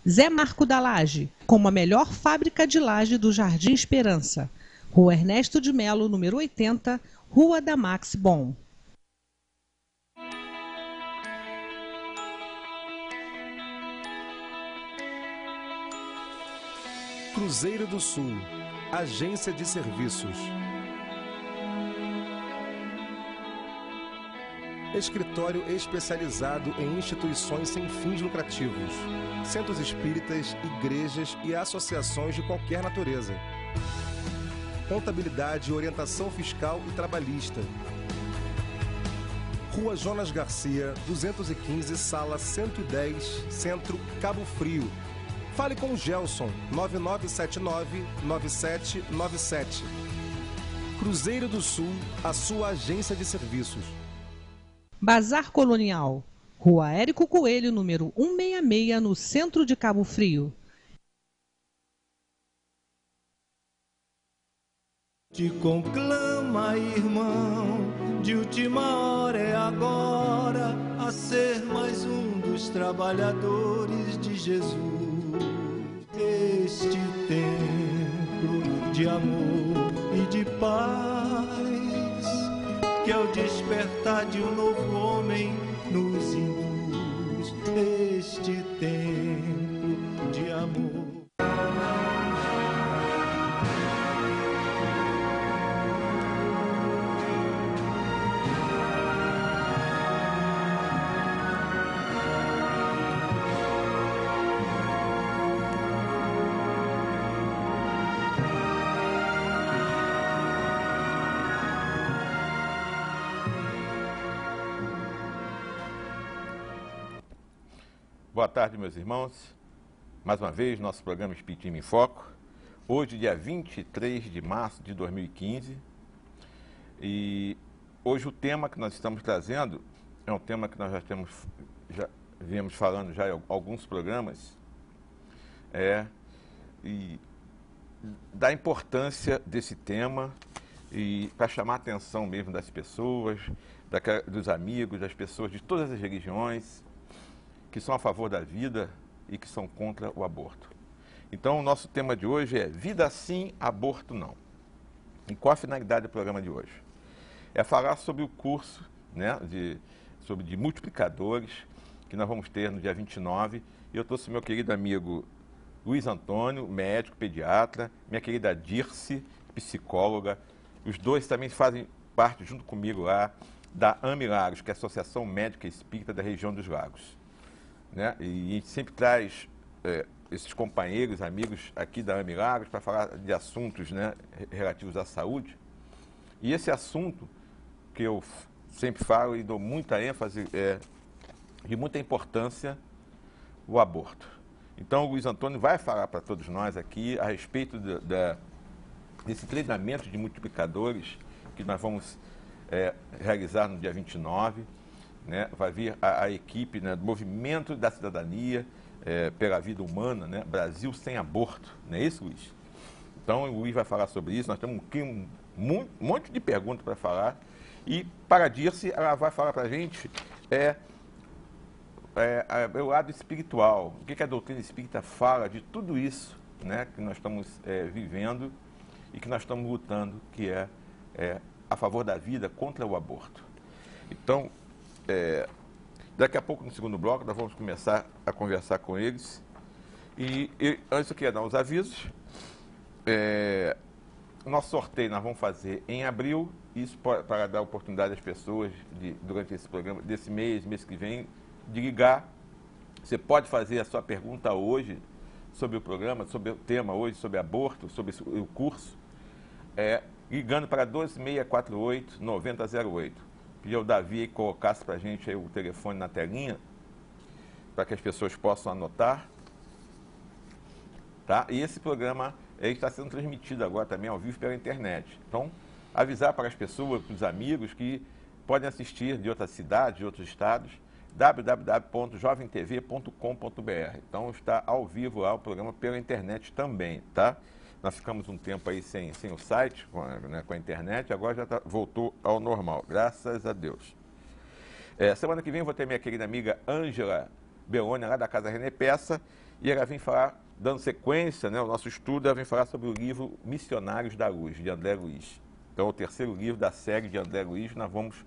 Zé Marco da Laje, como a melhor fábrica de laje do Jardim Esperança. Rua Ernesto de Melo, número 80, Rua da Max Bom. Cruzeiro do Sul, agência de serviços. Escritório especializado em instituições sem fins lucrativos, centros espíritas, igrejas e associações de qualquer natureza. Contabilidade, orientação fiscal e trabalhista. Rua Jonas Garcia, 215, sala 110, Centro, Cabo Frio. Fale com o Gelson, 9979-9797. Cruzeiro do Sul, a sua agência de serviços. Bazar Colonial, Rua Érico Coelho, número 166, no centro de Cabo Frio. Te conclama, irmão, de última hora é agora, a ser mais um dos trabalhadores de Jesus. Este templo de amor e de paz, que ao despertar de um novo homem nos induz. Este templo de amor. Boa tarde, meus irmãos. Mais uma vez, nosso programa Espiritismo em Foco. Hoje, dia 23 de março de 2015. E hoje o tema que nós estamos trazendo é um tema que nós já viemos falando já em alguns programas. E da importância desse tema e para chamar a atenção mesmo das pessoas, dos amigos, das pessoas de todas as religiões, que são a favor da vida e que são contra o aborto. Então, o nosso tema de hoje é vida sim, aborto não. E qual a finalidade do programa de hoje? É falar sobre o curso, né, de multiplicadores que nós vamos ter no dia 29. E eu trouxe meu querido amigo Luiz Antônio, médico, pediatra, minha querida Dirce, psicóloga. Os dois também fazem parte, junto comigo lá, da Amilagros, que é a Associação Médica Espírita da região dos Lagos. Né? E a gente sempre traz esses companheiros, amigos aqui da Amilagros para falar de assuntos, né, relativos à saúde. E esse assunto que eu sempre falo e dou muita ênfase de muita importância, o aborto. Então o Luiz Antônio vai falar para todos nós aqui a respeito desse treinamento de multiplicadores que nós vamos realizar no dia 29. Né, vai vir a equipe, né, do Movimento da Cidadania pela Vida Humana, né, Brasil Sem Aborto, não é isso, Luiz? Então, o Luiz vai falar sobre isso, nós temos aqui um monte de perguntas para falar, e para a Dirce, ela vai falar para a gente o lado espiritual, o que a doutrina espírita fala de tudo isso, né, que nós estamos vivendo e que nós estamos lutando, que é a favor da vida contra o aborto. Então, daqui a pouco, no segundo bloco, nós vamos começar a conversar com eles. E antes eu queria dar uns avisos. O nosso sorteio nós vamos fazer em abril, isso para dar oportunidade às pessoas, durante esse programa, desse mês que vem, de ligar. Você pode fazer a sua pergunta hoje sobre o programa, sobre o tema hoje, sobre aborto, sobre o curso, ligando para 2648-9008. Pedir ao Davi que colocasse para a gente aí o telefone na telinha, para que as pessoas possam anotar. Tá? E esse programa está sendo transmitido agora também ao vivo pela internet. Então, avisar para as pessoas, para os amigos que podem assistir de outras cidades, de outros estados, www.jovemtv.com.br. Então, está ao vivo lá o programa pela internet também, tá? Nós ficamos um tempo aí sem o site, com a internet, agora já voltou ao normal, graças a Deus. Semana que vem eu vou ter minha querida amiga Ângela Beônia, lá da Casa René Peça, e ela vem falar, dando sequência, né, ao nosso estudo, ela vem falar sobre o livro Missionários da Luz, de André Luiz. Então, é o terceiro livro da série de André Luiz, nós vamos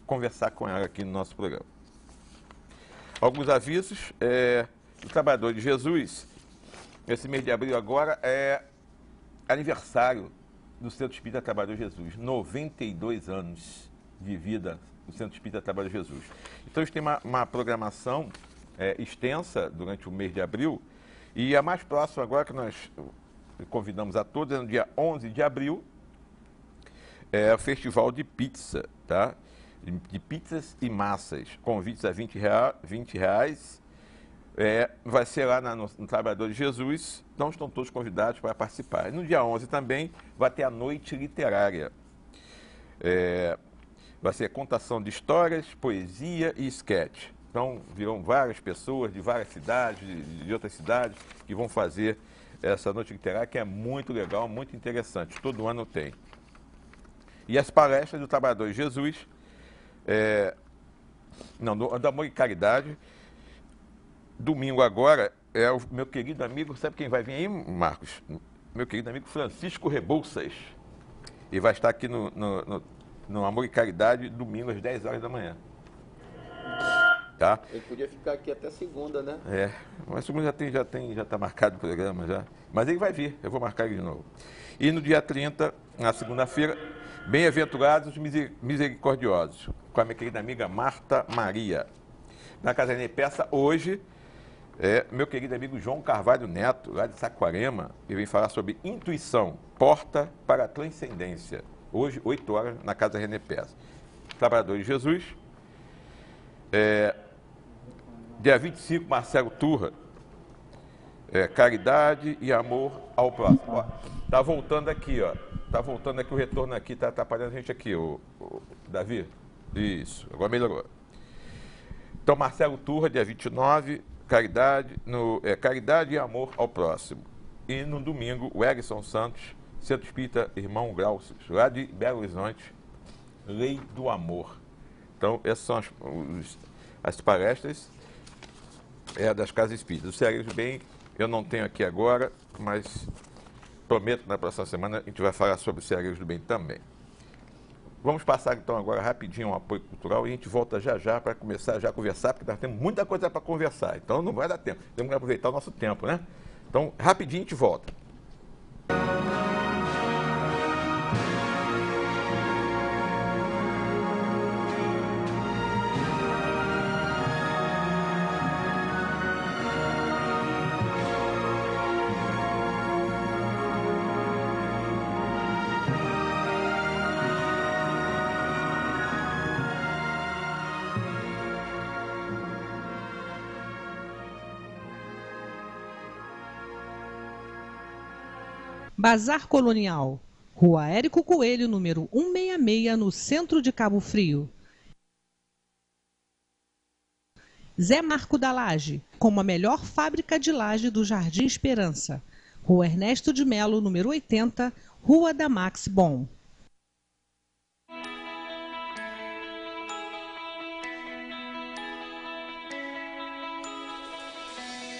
conversar com ela aqui no nosso programa. Alguns avisos, do Trabalhador de Jesus. Esse mês de abril agora é aniversário do Centro Espírita Trabalhador de Jesus, 92 anos de vida do Centro Espírita Trabalhador de Jesus. Então, eles têm uma programação extensa durante o mês de abril, e a mais próxima agora que nós convidamos a todos é no dia 11 de abril, é o Festival de Pizza, tá? De pizzas e massas, convites a R$20. Vai ser lá no Trabalhador de Jesus, então estão todos convidados para participar. E no dia 11 também vai ter a Noite Literária. Vai ser contação de histórias, poesia e esquete. Então virão várias pessoas de várias cidades, de outras cidades, que vão fazer essa Noite Literária, que é muito legal, muito interessante. Todo ano tem. E as palestras do Trabalhador de Jesus, do Amor e Caridade. Domingo agora é o meu querido amigo, sabe quem vai vir aí, Marcos? Meu querido amigo Francisco Rebouças. E vai estar aqui no Amor e Caridade, domingo às 10 horas da manhã. Tá? Ele podia ficar aqui até segunda, né? Mas segunda já está marcado o programa já. Mas ele vai vir, eu vou marcar ele de novo. E no dia 30, na segunda-feira, Bem-aventurados os misericordiosos, com a minha querida amiga Marta Maria. Na Casa René Peça, hoje, meu querido amigo João Carvalho Neto, lá de Saquarema, ele vem falar sobre intuição, porta para a transcendência. Hoje, 8 horas, na Casa René Peça. Trabalhador de Jesus. Dia 25, Marcelo Turra. Caridade e amor ao próximo. Ó, tá voltando aqui, ó. Tá voltando aqui, o retorno aqui, tá atrapalhando a gente aqui, o Davi. Isso, agora melhorou. Então, Marcelo Turra, dia 29, Caridade, Caridade e amor ao próximo. E no domingo, o Erison Santos, Centro Espírita Irmão Glaucio, lá de Belo Horizonte, Lei do Amor. Então, essas são as palestras das Casas Espíritas. O Segredos do Bem, eu não tenho aqui agora, mas prometo que na próxima semana a gente vai falar sobre os Segredos do Bem também. Vamos passar então agora rapidinho um apoio cultural e a gente volta já para começar já a conversar, porque nós temos muita coisa para conversar, então não vai dar tempo. Temos que aproveitar o nosso tempo, né? Então, rapidinho a gente volta. Bazar Colonial, Rua Érico Coelho, número 166, no centro de Cabo Frio. Zé Marco da Laje, como a melhor fábrica de laje do Jardim Esperança. Rua Ernesto de Melo, número 80, Rua da Max Bom.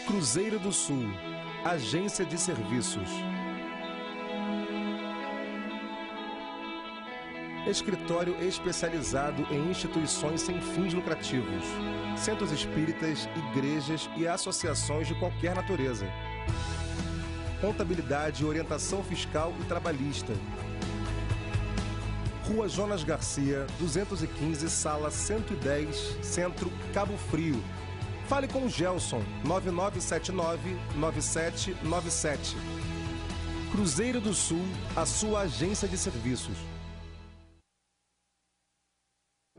Cruzeiro do Sul, Agência de Serviços. Escritório especializado em instituições sem fins lucrativos, centros espíritas, igrejas e associações de qualquer natureza. Contabilidade, orientação fiscal e trabalhista. Rua Jonas Garcia, 215, sala 110, Centro, Cabo Frio. Fale com o Gelson, 9979-9797. Cruzeiro do Sul, a sua agência de serviços.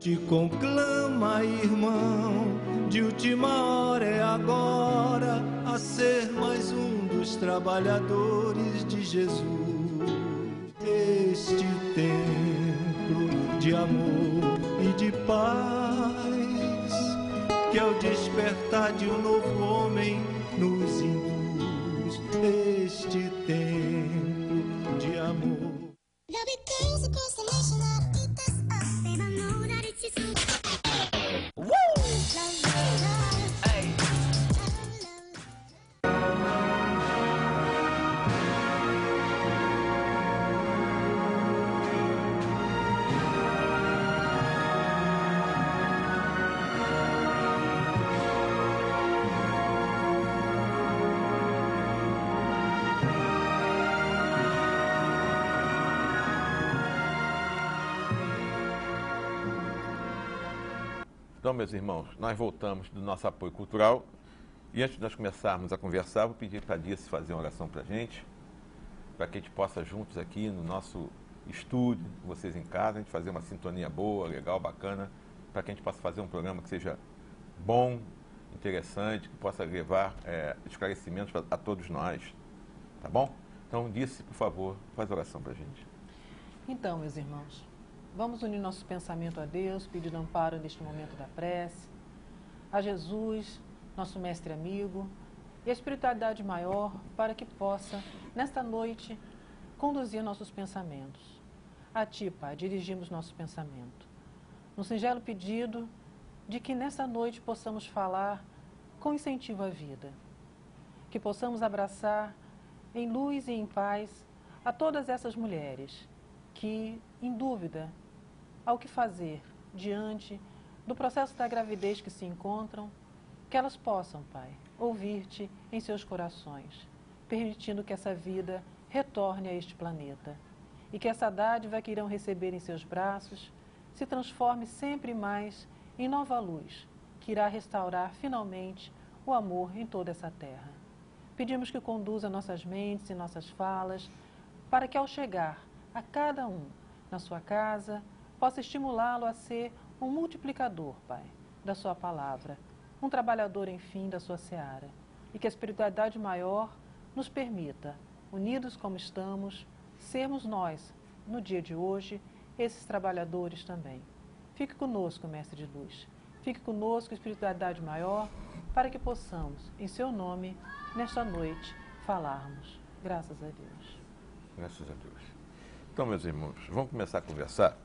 Te conclama, irmão, de última hora é agora, a ser mais um dos trabalhadores de Jesus. Este templo de amor e de paz, que ao despertar de um novo homem nos induz. Este templo de amor. Então, meus irmãos, nós voltamos do nosso apoio cultural e antes de nós começarmos a conversar, vou pedir para a Dirce fazer uma oração para a gente que a gente possa juntos aqui no nosso estúdio, vocês em casa, a gente fazer uma sintonia boa, legal, bacana, para que a gente possa fazer um programa que seja bom, interessante, que possa levar esclarecimentos a todos nós, tá bom? Então, Dirce, por favor, faz a oração para a gente. Então, meus irmãos, vamos unir nosso pensamento a Deus, pedindo amparo neste momento da prece, a Jesus, nosso mestre amigo, e a espiritualidade maior, para que possa, nesta noite, conduzir nossos pensamentos. A Ti, Pai, dirigimos nosso pensamento. No singelo pedido de que nessa noite possamos falar com incentivo à vida, que possamos abraçar em luz e em paz a todas essas mulheres que, em dúvida, ao que fazer diante do processo da gravidez que se encontram, que elas possam, Pai, ouvir-Te em seus corações, permitindo que essa vida retorne a este planeta e que essa dádiva que irão receber em seus braços se transforme sempre mais em nova luz, que irá restaurar finalmente o amor em toda essa terra. Pedimos que conduza nossas mentes e nossas falas para que ao chegar a cada um na sua casa, possa estimulá-lo a ser um multiplicador, Pai, da sua palavra, um trabalhador, enfim, da sua seara, e que a espiritualidade maior nos permita, unidos como estamos, sermos nós, no dia de hoje, esses trabalhadores também. Fique conosco, Mestre de Luz. Fique conosco, espiritualidade maior, para que possamos, em seu nome, nesta noite, falarmos. Graças a Deus. Graças a Deus. Então, meus irmãos, vamos começar a conversar.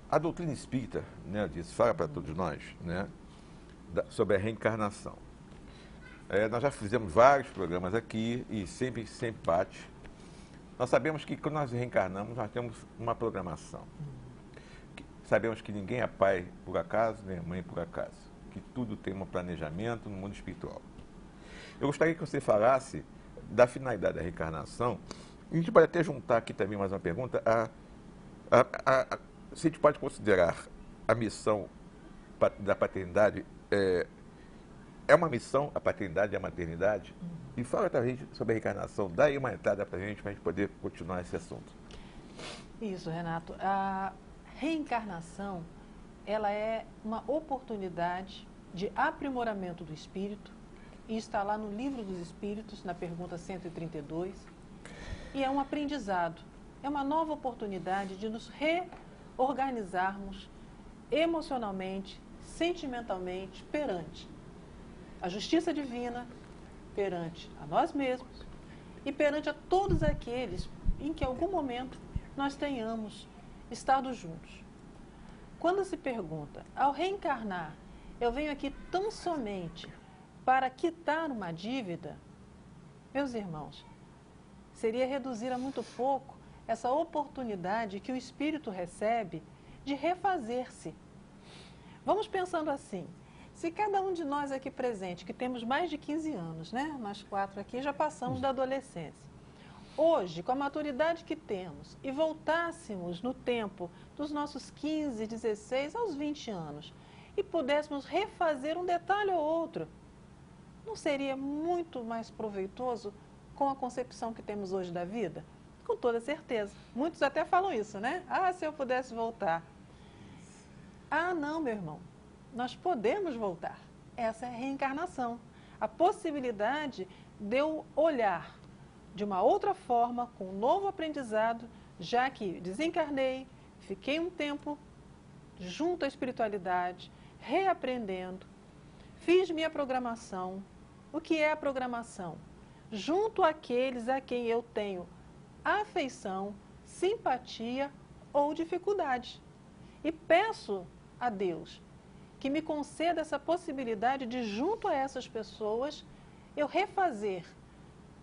A doutrina espírita, né, fala para todos nós, né, sobre a reencarnação. Nós já fizemos vários programas aqui e sempre bate. Nós sabemos que quando nós reencarnamos, nós temos uma programação. Sabemos que ninguém é pai por acaso, nem mãe por acaso. Que tudo tem um planejamento no mundo espiritual. Eu gostaria que você falasse da finalidade da reencarnação. A gente pode até juntar aqui também mais uma pergunta. Se a gente pode considerar a missão da paternidade, é uma missão, a paternidade e a maternidade? E fala para a gente sobre a reencarnação, dá aí uma entrada para a gente poder continuar esse assunto. Isso, Renato. A reencarnação, ela é uma oportunidade de aprimoramento do espírito, e está lá no Livro dos Espíritos, na pergunta 132, e é um aprendizado, é uma nova oportunidade de nos reorganizarmos emocionalmente, sentimentalmente, perante a justiça divina, perante a nós mesmos e perante a todos aqueles em que, em algum momento, nós tenhamos estado juntos. Quando se pergunta, ao reencarnar, eu venho aqui tão somente para quitar uma dívida, meus irmãos, seria reduzir a muito pouco essa oportunidade que o espírito recebe de refazer-se. Vamos pensando assim, se cada um de nós aqui presente, que temos mais de 15 anos, né? Nós 4 aqui já passamos da adolescência. Hoje, com a maturidade que temos, e voltássemos no tempo dos nossos 15, 16 aos 20 anos, e pudéssemos refazer um detalhe ou outro, não seria muito mais proveitoso com a concepção que temos hoje da vida? Com toda certeza. Muitos até falam isso, né? Ah, se eu pudesse voltar. Ah, não, meu irmão. Nós podemos voltar. Essa é a reencarnação. A possibilidade de eu olhar de uma outra forma, com um novo aprendizado, já que desencarnei, fiquei um tempo junto à espiritualidade, reaprendendo, fiz minha programação. O que é a programação? Junto àqueles a quem eu tenho afeição, simpatia ou dificuldade. E peço a Deus que me conceda essa possibilidade de, junto a essas pessoas, eu refazer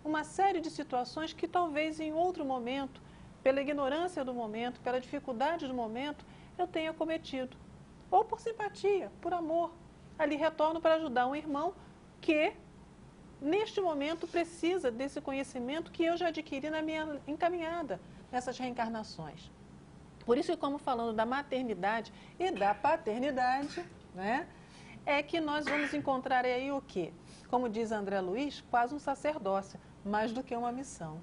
uma série de situações que talvez em outro momento, pela ignorância do momento, pela dificuldade do momento, eu tenha cometido. Ou por simpatia, por amor. Ali retorno para ajudar um irmão que, neste momento, precisa desse conhecimento que eu já adquiri na minha encaminhada, nessas reencarnações. Por isso que, como falando da maternidade e da paternidade, né, é que nós vamos encontrar aí o quê? Como diz André Luiz, quase um sacerdócio, mais do que uma missão.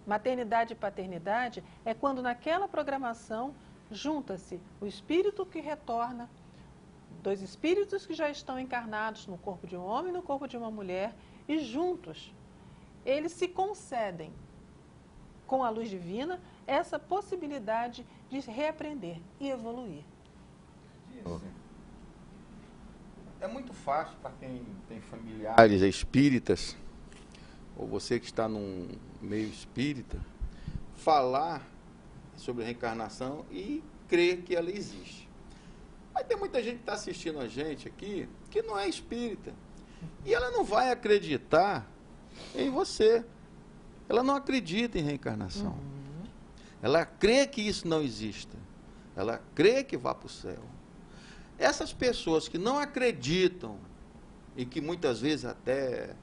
Maternidade e paternidade é quando naquela programação junta-se o espírito que retorna, dois espíritos que já estão encarnados no corpo de um homem e no corpo de uma mulher, e juntos eles se concedem, com a luz divina, essa possibilidade de reaprender e evoluir. É muito fácil para quem tem familiares espíritas, ou você que está num meio espírita, falar sobre reencarnação e crer que ela existe. Mas tem muita gente que está assistindo a gente aqui que não é espírita. E ela não vai acreditar em você. Ela não acredita em reencarnação. Ela crê que isso não exista. Ela crê que vá para o céu. Essas pessoas que não acreditam e que muitas vezes até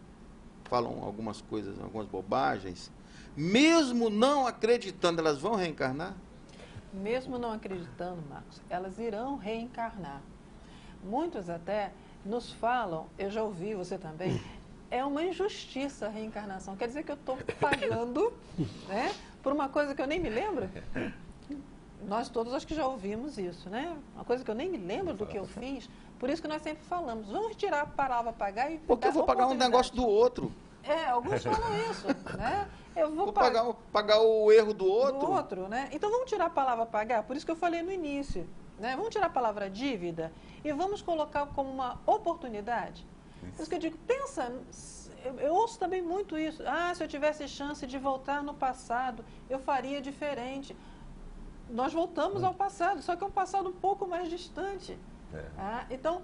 falam algumas coisas, algumas bobagens, mesmo não acreditando, elas vão reencarnar? Mesmo não acreditando, Marcos, elas irão reencarnar. Muitos até nos falam, eu já ouvi, você também, é uma injustiça a reencarnação. Quer dizer que eu estou pagando, né, por uma coisa que eu nem me lembro? Nós todos acho que já ouvimos isso, né? Uma coisa que eu nem me lembro do que eu fiz. Por isso que nós sempre falamos, vamos tirar a palavra pagar e... Porque eu vou pagar um negócio do outro. Alguns falam isso, né? Eu vou pagar o erro do outro. Do outro, né? Então vamos tirar a palavra pagar, por isso que eu falei no início, né? Vamos tirar a palavra dívida e vamos colocar como uma oportunidade. Por isso que eu digo, pensa, eu ouço também muito isso. Ah, se eu tivesse chance de voltar no passado, eu faria diferente. Nós voltamos ao passado, só que é um passado um pouco mais distante. Então,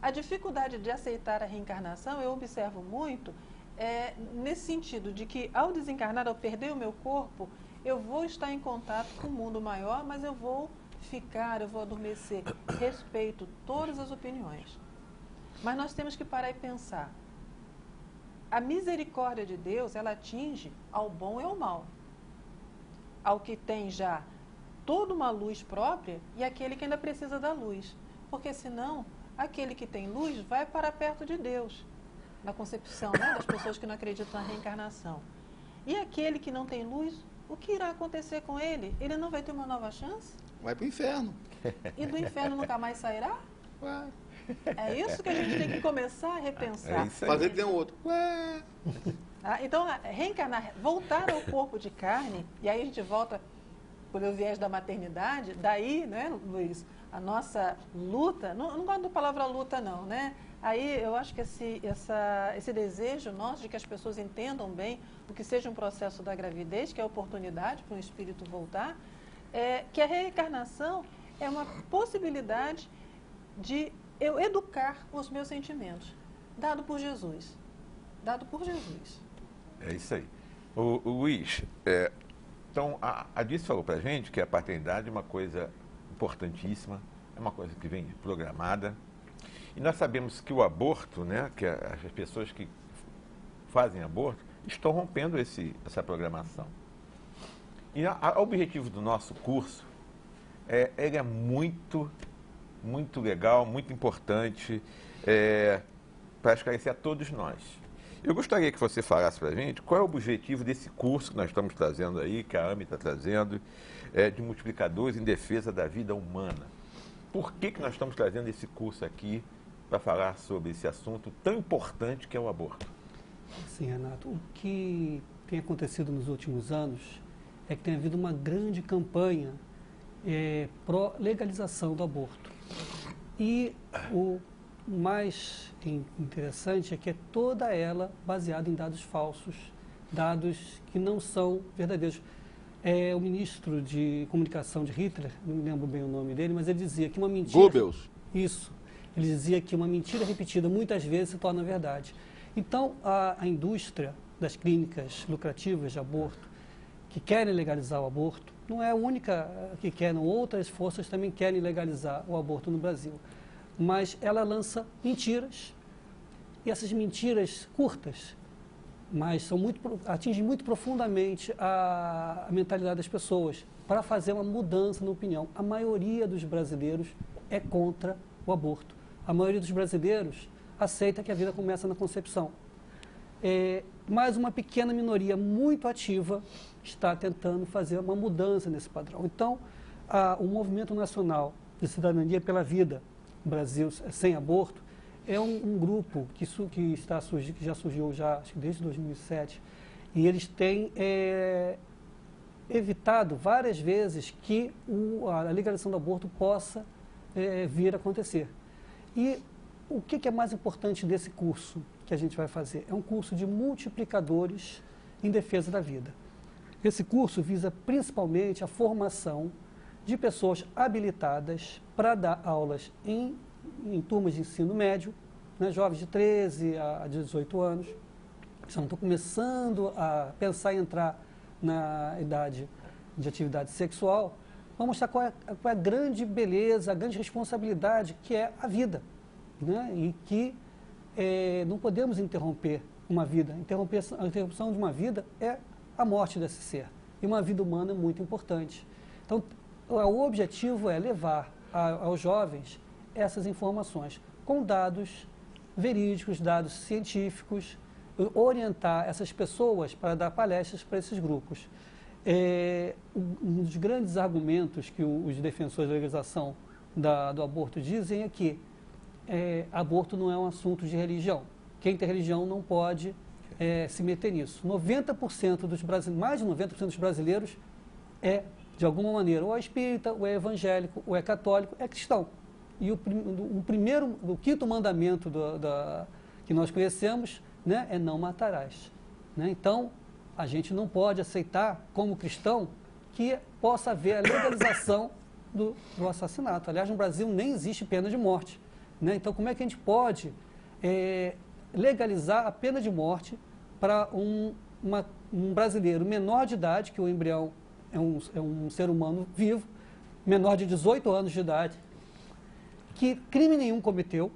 a dificuldade de aceitar a reencarnação, eu observo muito, nesse sentido de que ao desencarnar, ao perder o meu corpo, eu vou estar em contato com o mundo maior, mas eu vou adormecer. Respeito todas as opiniões. Mas nós temos que parar e pensar. A misericórdia de Deus, ela atinge ao bom e ao mal. Ao que tem já toda uma luz própria e aquele que ainda precisa da luz. Porque senão, aquele que tem luz vai para perto de Deus. Na concepção, né, das pessoas que não acreditam na reencarnação. E aquele que não tem luz, o que irá acontecer com ele? Ele não vai ter uma nova chance? Vai para o inferno. E do inferno nunca mais sairá? Ué. É isso que a gente tem que começar a repensar. Fazer que tem um outro. Ué. Então, reencarnar, voltar ao corpo de carne, e aí a gente volta pelo viés da maternidade, daí, né, Luiz, a nossa luta, não gosto da palavra luta não, né? Aí eu acho que esse desejo nosso de que as pessoas entendam bem o que seja um processo da gravidez, que é a oportunidade para um espírito voltar, que a reencarnação é uma possibilidade de eu educar os meus sentimentos, dado por Jesus. Dado por Jesus. É isso aí. O Luiz, então a Diz falou para a gente que a paternidade é uma coisa importantíssima, é uma coisa que vem programada. E nós sabemos que o aborto, né, que as pessoas que fazem aborto estão rompendo essa programação. E o objetivo do nosso curso, ele é muito, muito legal, muito importante para esclarecer a todos nós. Eu gostaria que você falasse para a gente qual é o objetivo desse curso que nós estamos trazendo aí, que a AME está trazendo, de multiplicadores em defesa da vida humana. Por que nós estamos trazendo esse curso aqui para falar sobre esse assunto tão importante que é o aborto? Sim, Renato. O que tem acontecido nos últimos anos é que tem havido uma grande campanha pró-legalização do aborto. E o mais interessante é que é toda ela baseada em dados falsos, dados que não são verdadeiros. O ministro de comunicação de Hitler, não me lembro bem o nome dele, mas ele dizia que uma mentira... Goebbels. Isso. Ele dizia que uma mentira repetida muitas vezes se torna verdade. Então, a indústria das clínicas lucrativas de aborto, que querem legalizar o aborto, não é a única que quer, outras forças também querem legalizar o aborto no Brasil. Mas ela lança mentiras, e essas mentiras curtas, mas atingem muito profundamente a mentalidade das pessoas para fazer uma mudança na opinião. A maioria dos brasileiros é contra o aborto. A maioria dos brasileiros aceita que a vida começa na concepção. Mas uma pequena minoria muito ativa está tentando fazer uma mudança nesse padrão. Então, o Movimento Nacional de Cidadania pela Vida, Brasil Sem Aborto, é um grupo que já surgiu acho que desde 2007, e eles têm evitado várias vezes que a legalização do aborto possa vir a acontecer. E o que é mais importante desse curso que a gente vai fazer? É um curso de multiplicadores em defesa da vida. Esse curso visa principalmente a formação de pessoas habilitadas para dar aulas em turmas de ensino médio, né, jovens de 13 a 18 anos, que estão começando a pensar em entrar na idade de atividade sexual. Vamos mostrar qual é a grande beleza, a grande responsabilidade que é a vida, né, e que não podemos interromper uma vida. A interrupção de uma vida é a morte desse ser. E uma vida humana é muito importante. Então, o objetivo é levar aos jovens essas informações com dados verídicos, dados científicos, orientar essas pessoas para dar palestras para esses grupos. Um dos grandes argumentos que os defensores da legalização do aborto dizem é que aborto não é um assunto de religião. Quem tem religião não pode se meter nisso. 90% dos brasileiros, mais de 90% dos brasileiros de alguma maneira, ou é espírita, ou é evangélico, ou é católico, é cristão. E o quinto mandamento que nós conhecemos, né, é não matarás. Né? Então, a gente não pode aceitar, como cristão, que possa haver a legalização do assassinato. Aliás, no Brasil nem existe pena de morte. Né? Então, como é que a gente pode legalizar a pena de morte para um brasileiro menor de idade, que o embrião é um ser humano vivo, menor de 18 anos de idade, que crime nenhum cometeu,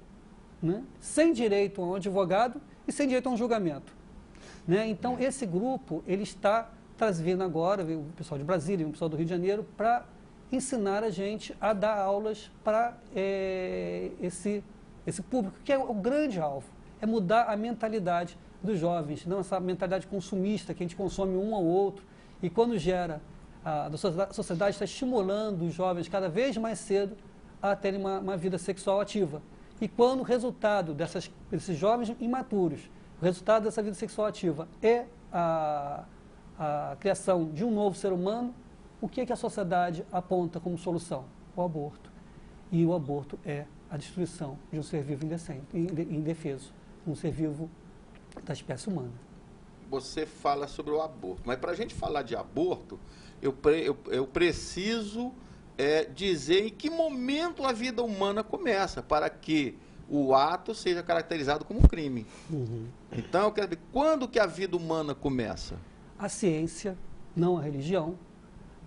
né, sem direito a um advogado e sem direito a um julgamento. Né? Então, esse grupo ele está trazendo agora, o pessoal de Brasília, o pessoal do Rio de Janeiro, para ensinar a gente a dar aulas para esse público, que é o grande alvo, é mudar a mentalidade dos jovens, não essa mentalidade consumista, que a gente consome um ao outro, e quando gera, a sociedade está estimulando os jovens cada vez mais cedo a terem uma vida sexual ativa. E quando o resultado desses jovens imaturos, o resultado dessa vida sexual ativa é a criação de um novo ser humano, o que a sociedade aponta como solução? O aborto. E o aborto é a destruição de um ser vivo indefeso, um ser vivo da espécie humana. Você fala sobre o aborto, mas para a gente falar de aborto, eu preciso dizer em que momento a vida humana começa, para que o ato seja caracterizado como crime. Uhum. Então, eu quero saber, quando que a vida humana começa? A ciência, não a religião.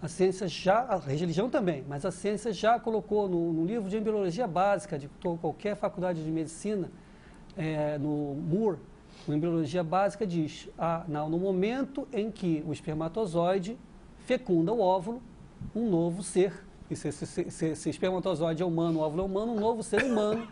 A religião também, mas a ciência já colocou no livro de embriologia básica de qualquer faculdade de medicina, no Moore, a embriologia básica diz, no momento em que o espermatozoide fecunda o óvulo, um novo ser, e se espermatozoide é humano, o óvulo é humano, um novo ser humano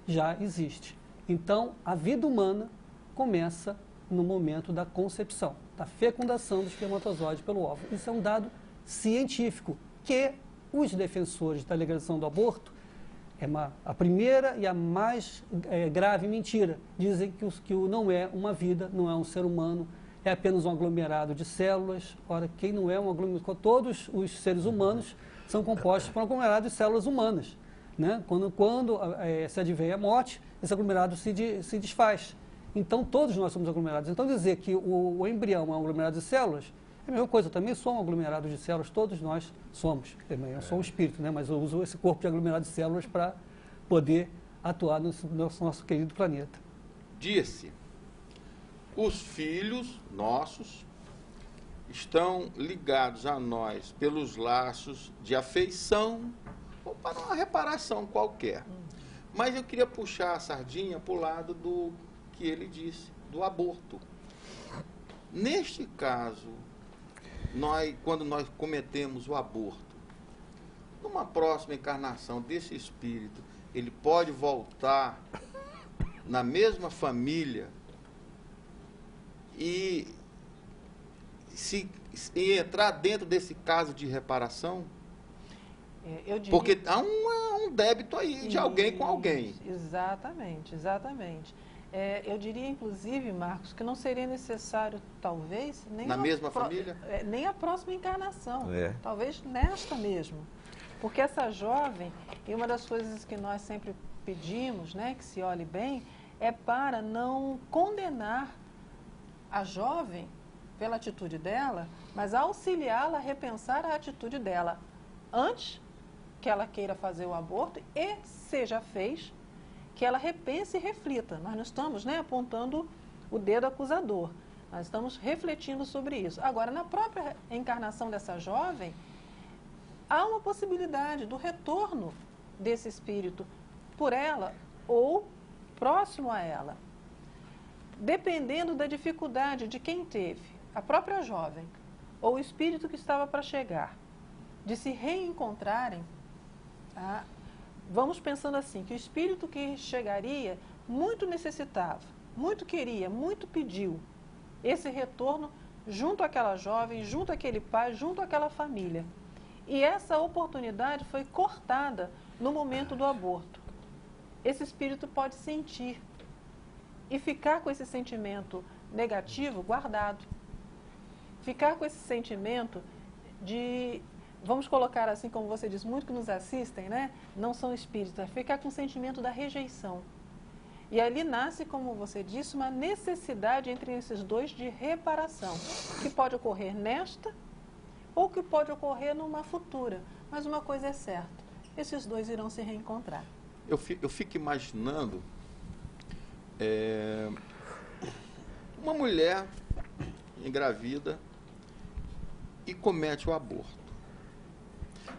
já existe. Então, a vida humana começa no momento da concepção, da fecundação do espermatozoide pelo óvulo. Isso é um dado científico, que os defensores da legalização do aborto, a primeira e a mais grave mentira, dizem que não é uma vida, não é um ser humano, é apenas um aglomerado de células. Ora, quem não é um aglomerado? Todos os seres humanos são compostos por um aglomerado de células humanas. Né? Quando se advém a morte, esse aglomerado se desfaz. Então, todos nós somos aglomerados. Então, dizer que o embrião é um aglomerado de células é a mesma coisa. Eu também sou um aglomerado de células, todos nós somos. Eu sou um espírito, né? Mas eu uso esse corpo de aglomerado de células para poder atuar no nosso querido planeta. Disse, os filhos nossos estão ligados a nós pelos laços de afeição ou para uma reparação qualquer. Mas eu queria puxar a sardinha para o lado do que ele disse, do aborto. Neste caso, quando nós cometemos o aborto, numa próxima encarnação desse espírito, ele pode voltar na mesma família e entrar dentro desse caso de reparação? Eu diria... Porque há um débito aí de alguém com alguém. Exatamente, exatamente. Eu diria, inclusive, Marcos, que não seria necessário, talvez, nem na mesma família? Nem a próxima encarnação. Talvez nesta mesmo. Porque essa jovem, e uma das coisas que nós sempre pedimos, né, que se olhe bem, é para não condenar a jovem pela atitude dela, mas auxiliá-la a repensar a atitude dela antes que ela queira fazer o aborto e, se já fez, que ela repense e reflita. Nós não estamos, né, apontando o dedo acusador, nós estamos refletindo sobre isso. Agora, na própria encarnação dessa jovem, há uma possibilidade do retorno desse espírito por ela ou próximo a ela, dependendo da dificuldade de quem teve, a própria jovem ou o espírito que estava para chegar, de se reencontrarem. Tá? Vamos pensando assim, que o espírito que chegaria muito necessitava, muito queria, muito pediu esse retorno junto àquela jovem, junto àquele pai, junto àquela família. E essa oportunidade foi cortada no momento do aborto. Esse espírito pode sentir e ficar com esse sentimento negativo guardado. Ficar com esse sentimento de, vamos colocar assim, como você diz, muito que nos assistem, né? Não são espíritas. Ficar com o sentimento da rejeição. E ali nasce, como você disse, uma necessidade entre esses dois de reparação, que pode ocorrer nesta ou que pode ocorrer numa futura. Mas uma coisa é certa, esses dois irão se reencontrar. Eu fico imaginando uma mulher engravida e comete o aborto.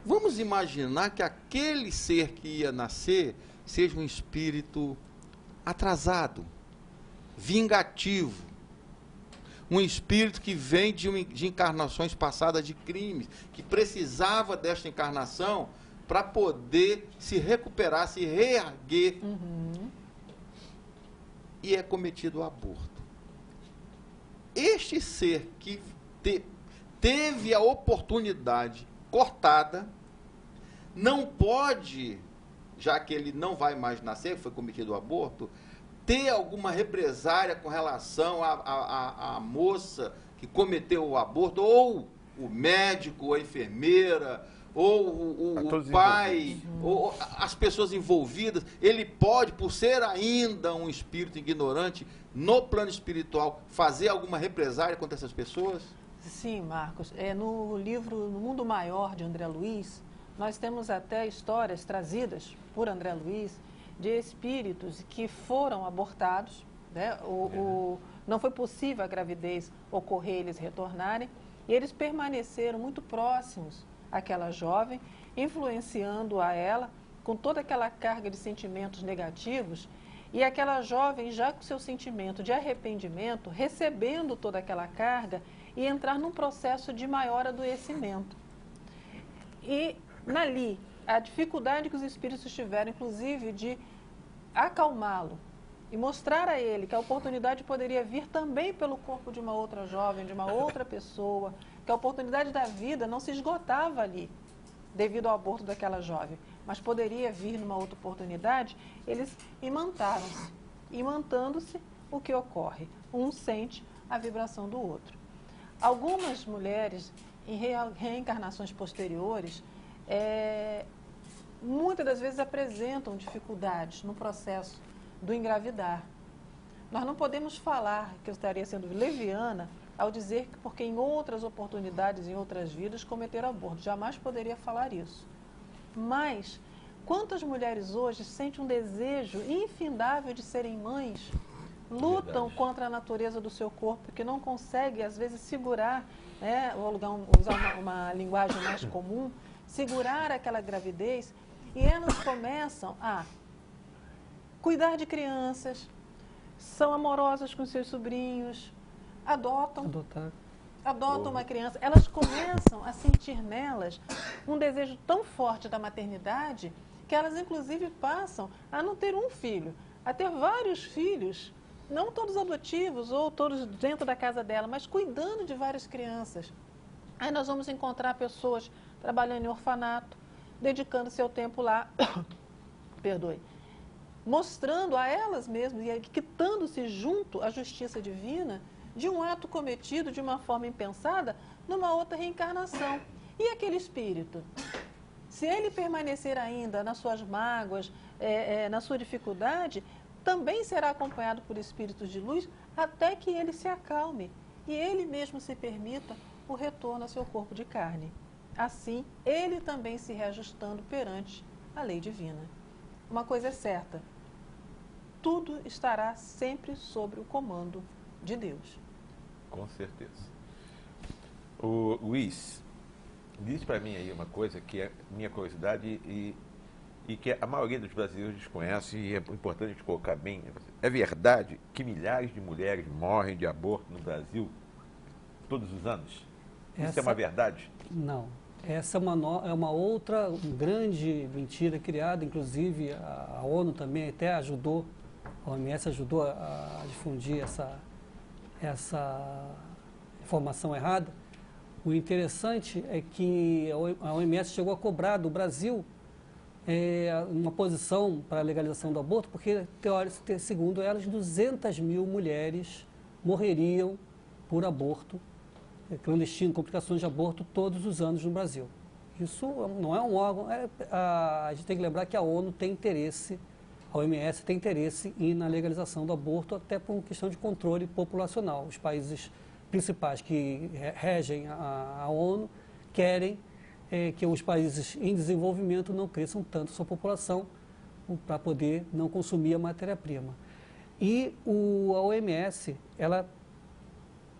Vamos imaginar que aquele ser que ia nascer seja um espírito atrasado, vingativo, um espírito que vem de encarnações passadas de crimes, que precisava desta encarnação para poder se recuperar, se reerguer. E é cometido o aborto. Este ser que teve a oportunidade cortada, não pode, já que ele não vai mais nascer, foi cometido o aborto, ter alguma represária com relação à moça que cometeu o aborto, ou o médico, ou a enfermeira, ou o pai, ou as pessoas envolvidas. Ele pode, por ser ainda um espírito ignorante, no plano espiritual, fazer alguma represária contra essas pessoas? Sim, Marcos. No livro No Mundo Maior, de André Luiz, nós temos até histórias trazidas por André Luiz de espíritos que foram abortados, né? Não foi possível a gravidez ocorrer, eles retornarem, e eles permaneceram muito próximos àquela jovem, influenciando a ela com toda aquela carga de sentimentos negativos, e aquela jovem, já com seu sentimento de arrependimento, recebendo toda aquela carga e entrar num processo de maior adoecimento. E, ali, a dificuldade que os espíritos tiveram, inclusive, de acalmá-lo e mostrar a ele que a oportunidade poderia vir também pelo corpo de uma outra jovem, de uma outra pessoa, que a oportunidade da vida não se esgotava ali, devido ao aborto daquela jovem, mas poderia vir numa outra oportunidade. Eles imantaram-se. Imantando-se, o que ocorre? Um sente a vibração do outro. Algumas mulheres, em reencarnações posteriores, muitas das vezes apresentam dificuldades no processo do engravidar. Nós não podemos falar que eu estaria sendo leviana ao dizer que porque em outras oportunidades, em outras vidas, cometeram aborto. Jamais poderia falar isso. Mas quantas mulheres hoje sentem um desejo infindável de serem mães, lutam contra a natureza do seu corpo, que não conseguem, às vezes, segurar, né, ou usar uma linguagem mais comum, segurar aquela gravidez, e elas começam a cuidar de crianças, são amorosas com seus sobrinhos, adotam uma criança, elas começam a sentir nelas um desejo tão forte da maternidade que elas, inclusive, passam a não ter um filho, a ter vários filhos, não todos adotivos ou todos dentro da casa dela, mas cuidando de várias crianças. Aí nós vamos encontrar pessoas trabalhando em orfanato, dedicando seu tempo lá, perdoe, mostrando a elas mesmas e quitando-se junto à justiça divina de um ato cometido de uma forma impensada numa outra reencarnação. E aquele espírito, se ele permanecer ainda nas suas mágoas, na sua dificuldade, também será acompanhado por espíritos de luz até que ele se acalme e ele mesmo se permita o retorno ao seu corpo de carne. Assim, ele também se reajustando perante a lei divina. Uma coisa é certa, tudo estará sempre sob o comando de Deus. Com certeza. O Luiz, diz para mim aí uma coisa que é minha curiosidade e que a maioria dos brasileiros desconhece e é importante a gente colocar bem. É verdade que milhares de mulheres morrem de aborto no Brasil todos os anos? Isso é uma verdade? Não. Essa é uma outra grande mentira criada, inclusive a ONU também até ajudou, a OMS ajudou a difundir essa informação errada. O interessante é que a OMS chegou a cobrar do Brasil uma posição para a legalização do aborto, porque, segundo elas, 200 mil mulheres morreriam por aborto clandestino, complicações de aborto todos os anos no Brasil. Isso não é um órgão, a gente tem que lembrar que a ONU tem interesse, a OMS tem interesse na legalização do aborto, até por uma questão de controle populacional. Os países principais que regem a ONU querem que os países em desenvolvimento não cresçam tanto sua população para poder não consumir a matéria-prima. E a OMS, ela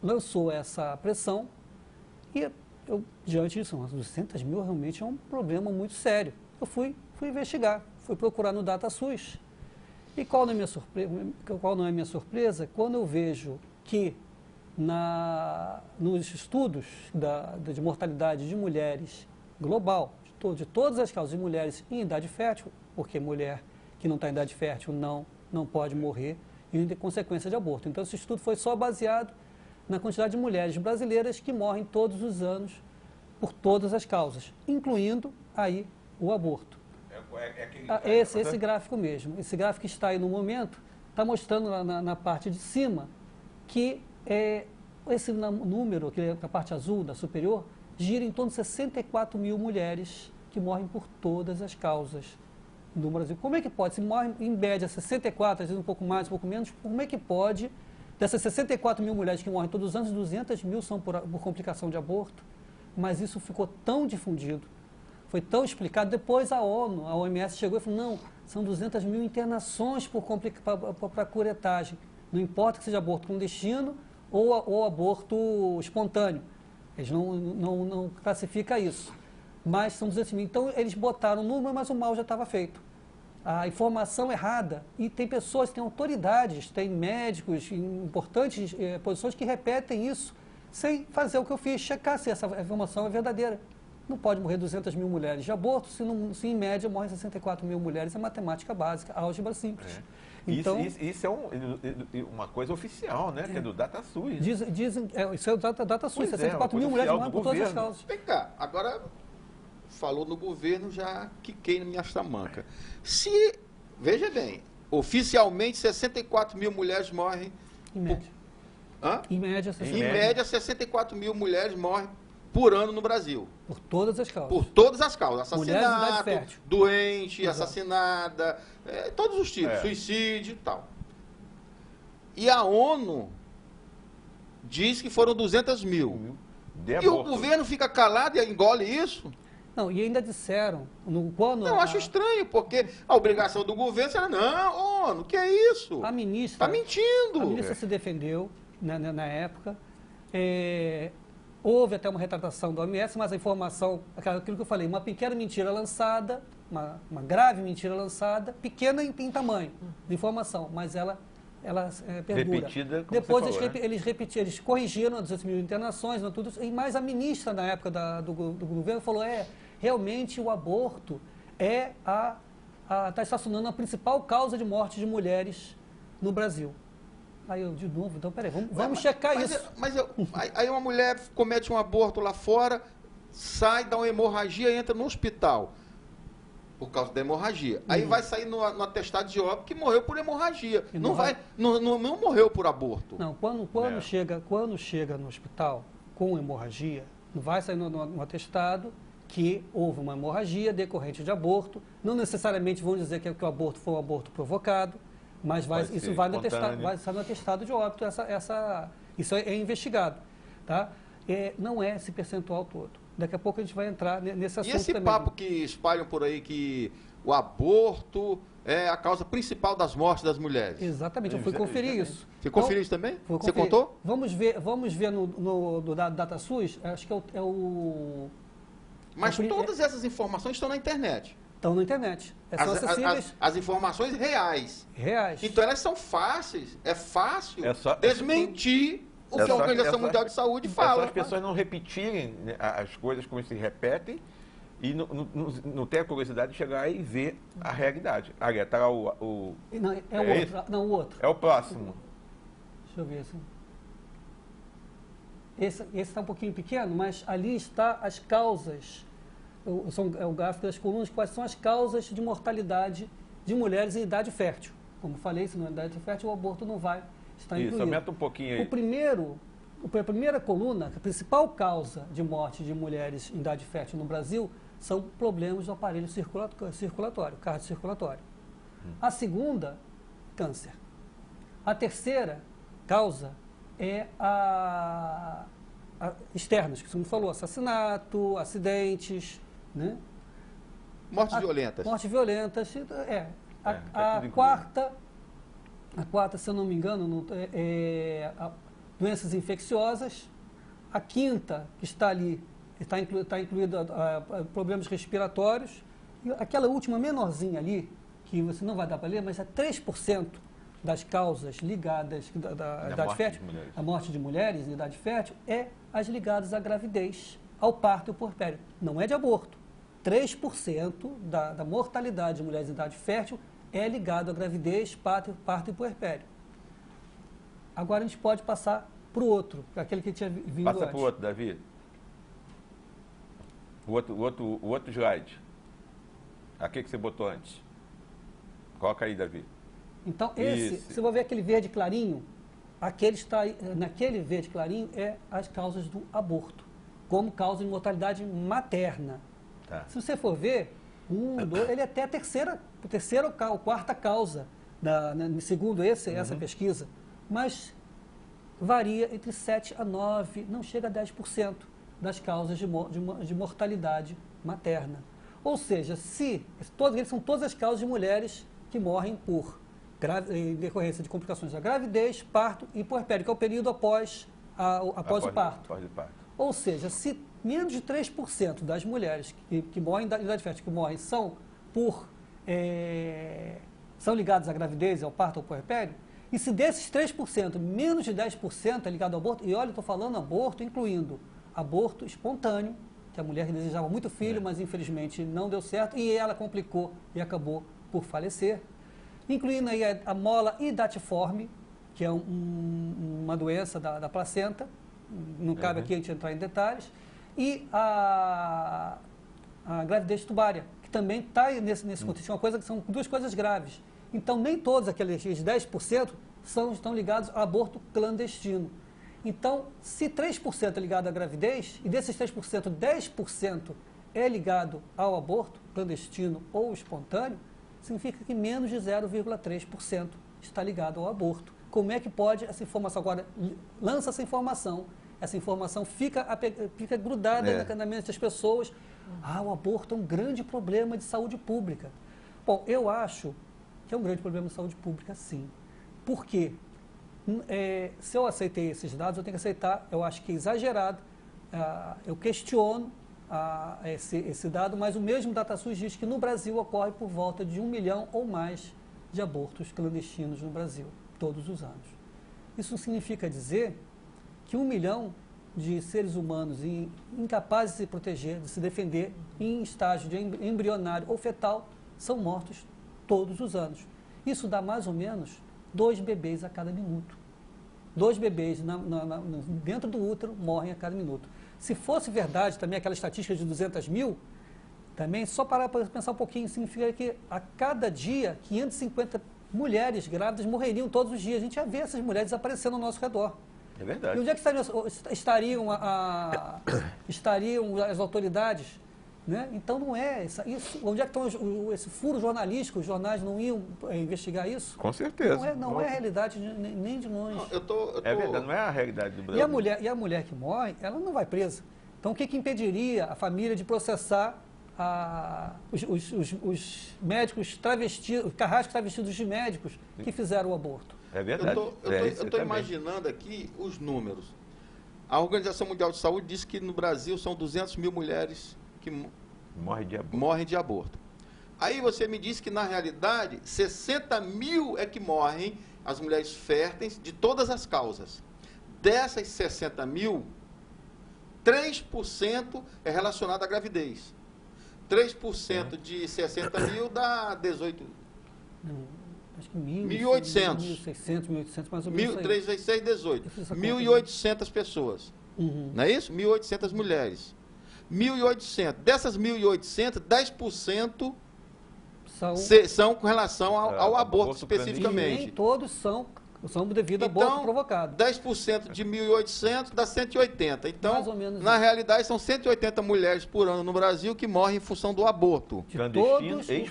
lançou essa pressão e diante disso, 200 mil realmente é um problema muito sério. Eu fui investigar, fui procurar no DataSUS. E qual não é a minha surpresa? Quando eu vejo que nos estudos de mortalidade de mulheres global, de todas as causas de mulheres em idade fértil, porque mulher que não está em idade fértil não pode morrer em consequência de aborto. Então, esse estudo foi só baseado na quantidade de mulheres brasileiras que morrem todos os anos por todas as causas, incluindo aí o aborto. Esse gráfico mesmo. Esse gráfico que está aí no momento está mostrando na parte de cima que esse número, que é a parte azul da superior, gira em torno de 64 mil mulheres que morrem por todas as causas no Brasil. Como é que pode? Se morrem em média 64, às vezes um pouco mais, um pouco menos, como é que pode, dessas 64 mil mulheres que morrem todos os anos, 200 mil são por complicação de aborto? Mas isso ficou tão difundido, foi tão explicado. Depois a ONU, a OMS chegou e falou, não, são 200 mil internações para curetagem. Não importa que seja aborto clandestino ou aborto espontâneo. Eles não classificam isso. Mas são 200 mil. Então, eles botaram o número, mas o mal já estava feito. A informação errada. E tem pessoas, tem autoridades, tem médicos em importantes posições que repetem isso sem fazer o que eu fiz, checar se essa informação é verdadeira. Não pode morrer 200 mil mulheres de aborto se em média morrem 64 mil mulheres. É matemática básica, álgebra simples. Então, isso é uma coisa oficial, né? Que é do DataSUS. Dizem, isso é o DataSUS, 64 mil mulheres morrem por todas as causas. Vem cá, agora falou no governo, já quiquei na minha tamanca. Veja bem, oficialmente 64 mil mulheres morrem... Em média. Em média, 64 mil mulheres morrem por ano no Brasil. Por todas as causas. Por todas as causas. Assassinato, fértil. doente, Exato. assassinada, todos os tipos, suicídio e tal. E a ONU diz que foram 200 mil. E o governo fica calado e engole isso? Não, e ainda disseram... Eu acho estranho, porque a obrigação do governo era, não, ONU, que é isso? A ministra... Está mentindo. A ministra se defendeu na época. Houve até uma retratação da OMS, mas a informação, aquilo que eu falei, uma pequena mentira lançada, uma grave mentira lançada, pequena em tamanho de informação, mas ela perdura. Repetida, como Depois você falou, eles repetiram, eles corrigiram as 18 mil internações, tudo, e mais a ministra, na época do governo, falou, realmente o aborto está estacionando a principal causa de morte de mulheres no Brasil. Aí eu, de novo, então peraí, vamos checar isso. Aí uma mulher comete um aborto lá fora, sai, dá uma hemorragia e entra no hospital por causa da hemorragia. Aí vai sair no atestado de óbito que morreu por hemorragia. Não morreu por aborto. Não, quando chega no hospital com hemorragia, não vai sair no atestado que houve uma hemorragia decorrente de aborto. Não necessariamente vão dizer que o aborto foi um aborto provocado, mas isso vai no atestado de óbito, isso é investigado. Tá? Não é esse percentual todo. Daqui a pouco a gente vai entrar nesse assunto também. E esse papo que espalham por aí que o aborto é a causa principal das mortes das mulheres? Exatamente, eu fui conferir isso. Você conferiu isso também? Você contou? Vamos ver no DataSUS, acho que é o... Mas todas essas informações estão na internet. Estão na internet. São acessíveis. As informações reais. Então elas são fáceis. É fácil desmentir o que a Organização Mundial de Saúde fala. As pessoas não repetirem, né, as coisas como se repetem e não ter a curiosidade de chegar aí e ver a realidade. Ali está o outro. É o próximo. Deixa eu ver assim. Esse está um pouquinho pequeno, mas ali está as causas. É o gráfico das colunas, quais são as causas de mortalidade de mulheres em idade fértil. Como falei, se não é idade fértil, o aborto não vai estar incluído. Isso, aumenta um pouquinho aí. A primeira coluna, a principal causa de morte de mulheres em idade fértil no Brasil são problemas do aparelho circulatório, cardiocirculatório. A segunda, câncer. A terceira causa é externas, que você me falou, assassinato, acidentes, né? Mortes violentas. Mortes violentas. A quarta, se eu não me engano, doenças infecciosas. A quinta, que está ali, está incluída problemas respiratórios. E aquela última menorzinha ali, que você não vai dar para ler, mas é 3% das causas ligadas da idade fértil, a morte de mulheres em idade fértil, as ligadas à gravidez, ao parto e ao puerpério. Não é de aborto. 3% da mortalidade de mulheres em idade fértil é ligado à gravidez, parto e puerpério. Agora a gente pode passar para o outro, para aquele que tinha vindo antes. Passa para o outro, Davi. O outro slide. Aquele que você botou antes. Coloca aí, Davi. Então, você vai ver aquele verde clarinho, naquele verde clarinho as causas do aborto, como causa de mortalidade materna. Tá. Se você for ver, ele é até a terceira ou quarta causa, segundo essa pesquisa, mas varia entre 7 a 9, não chega a 10% das causas de mortalidade materna. Ou seja, eles são todas as causas de mulheres que morrem em decorrência de complicações da gravidez, parto e puerpério, que é o período após o parto. Ou seja, se menos de 3% das mulheres que morrem em idade fértil, são ligadas à gravidez, ao parto ou ao puerpério, e se desses 3%, menos de 10% é ligado ao aborto, e olha, estou falando aborto incluindo aborto espontâneo, que a mulher desejava muito filho, mas infelizmente não deu certo, e ela complicou e acabou por falecer, incluindo aí a mola hidatiforme, que é uma doença da placenta, não cabe aqui a gente entrar em detalhes, e a gravidez tubária, que também está nesse contexto, são duas coisas graves. Então, nem todos aqueles 10% estão ligados a aborto clandestino. Então, se 3% é ligado à gravidez, e desses 3%, 10% é ligado ao aborto clandestino ou espontâneo, significa que menos de 0,3% está ligado ao aborto. Como é que pode essa informação? Agora, lança essa informação fica grudada na mente das pessoas. O aborto é um grande problema de saúde pública. Bom, eu acho que é um grande problema de saúde pública, sim. Por quê? Se eu aceitei esses dados, eu tenho que aceitar, eu acho que é exagerado, eu questiono esse dado, mas o mesmo DataSUS diz que no Brasil ocorre por volta de 1 milhão ou mais de abortos clandestinos no Brasil. todos os anos. Isso significa dizer que 1 milhão de seres humanos incapazes de se proteger, de se defender, em estágio de embrionário ou fetal, são mortos todos os anos. Isso dá mais ou menos 2 bebês a cada minuto. 2 bebês dentro do útero morrem a cada minuto. Se fosse verdade também aquela estatística de 200 mil, também, só parar para pensar um pouquinho, significa que a cada dia 550 mulheres grávidas morreriam todos os dias. A gente ia ver essas mulheres aparecendo ao nosso redor. É verdade. E onde é que estariam as autoridades? Né? Então não é isso. Onde é que estão esse furo jornalístico? Os jornais não iam investigar isso? Com certeza. Não é a realidade nem de longe. É verdade, não é a realidade do Brasil. E a mulher que morre, ela não vai presa. Então o que impediria a família de processar os médicos travestidos, carrascos travestidos de médicos que fizeram o aborto? É verdade. Eu estou imaginando aqui os números. A Organização Mundial de Saúde disse que no Brasil são 200 mil mulheres que morrem de aborto. Aí você me disse que, na realidade, 60 mil é que morrem as mulheres férteis de todas as causas. Dessas 60 mil, 3% é relacionado à gravidez. 3% de 60 mil dá 18... Acho que 1.800. 1.600, mais ou menos. 3 vezes 6, 18. 1.800 pessoas. Não é isso? 1.800 mulheres. 1.800. Dessas 1.800, 10% são com relação ao aborto especificamente. E nem todos são devido a aborto provocado. 10% de 1.800 dá 180. Então, mais ou menos na realidade, são 180 mulheres por ano no Brasil que morrem em função do aborto.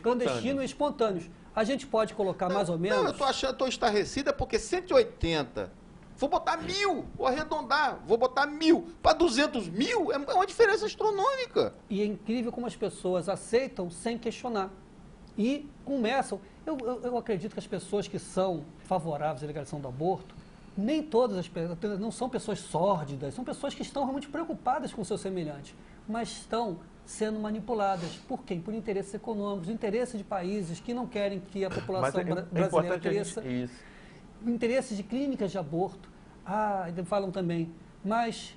Clandestino e espontâneos. A gente pode colocar mais ou menos... Não, eu estou estarrecida porque 180... Vou botar 1.000, vou arredondar, vou botar 1.000. Para 200 mil é uma diferença astronômica. E é incrível como as pessoas aceitam sem questionar. E começam... Eu acredito que as pessoas que são favoráveis à legalização do aborto, nem todas as pessoas, não são pessoas sórdidas, são pessoas que estão realmente preocupadas com o seu semelhante, mas estão sendo manipuladas. Por quem? Por interesses econômicos, interesses de países que não querem que a população brasileira cresça. Interesses de clínicas de aborto. Falam também, mas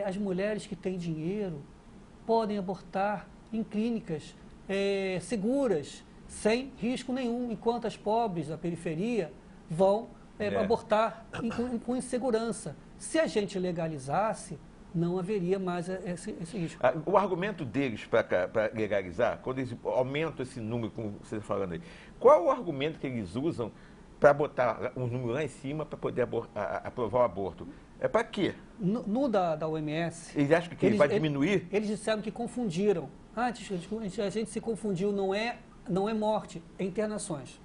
as mulheres que têm dinheiro podem abortar em clínicas seguras, sem risco nenhum, enquanto as pobres da periferia vão abortar com insegurança. Se a gente legalizasse, não haveria mais esse risco. O argumento deles para legalizar, quando eles aumentam esse número, como você está falando aí, qual é o argumento que eles usam para botar um número lá em cima para poder aprovar o aborto? É para quê? No da OMS... Eles acham que vai diminuir? Eles disseram que confundiram. A gente se confundiu, não é morte, é internações.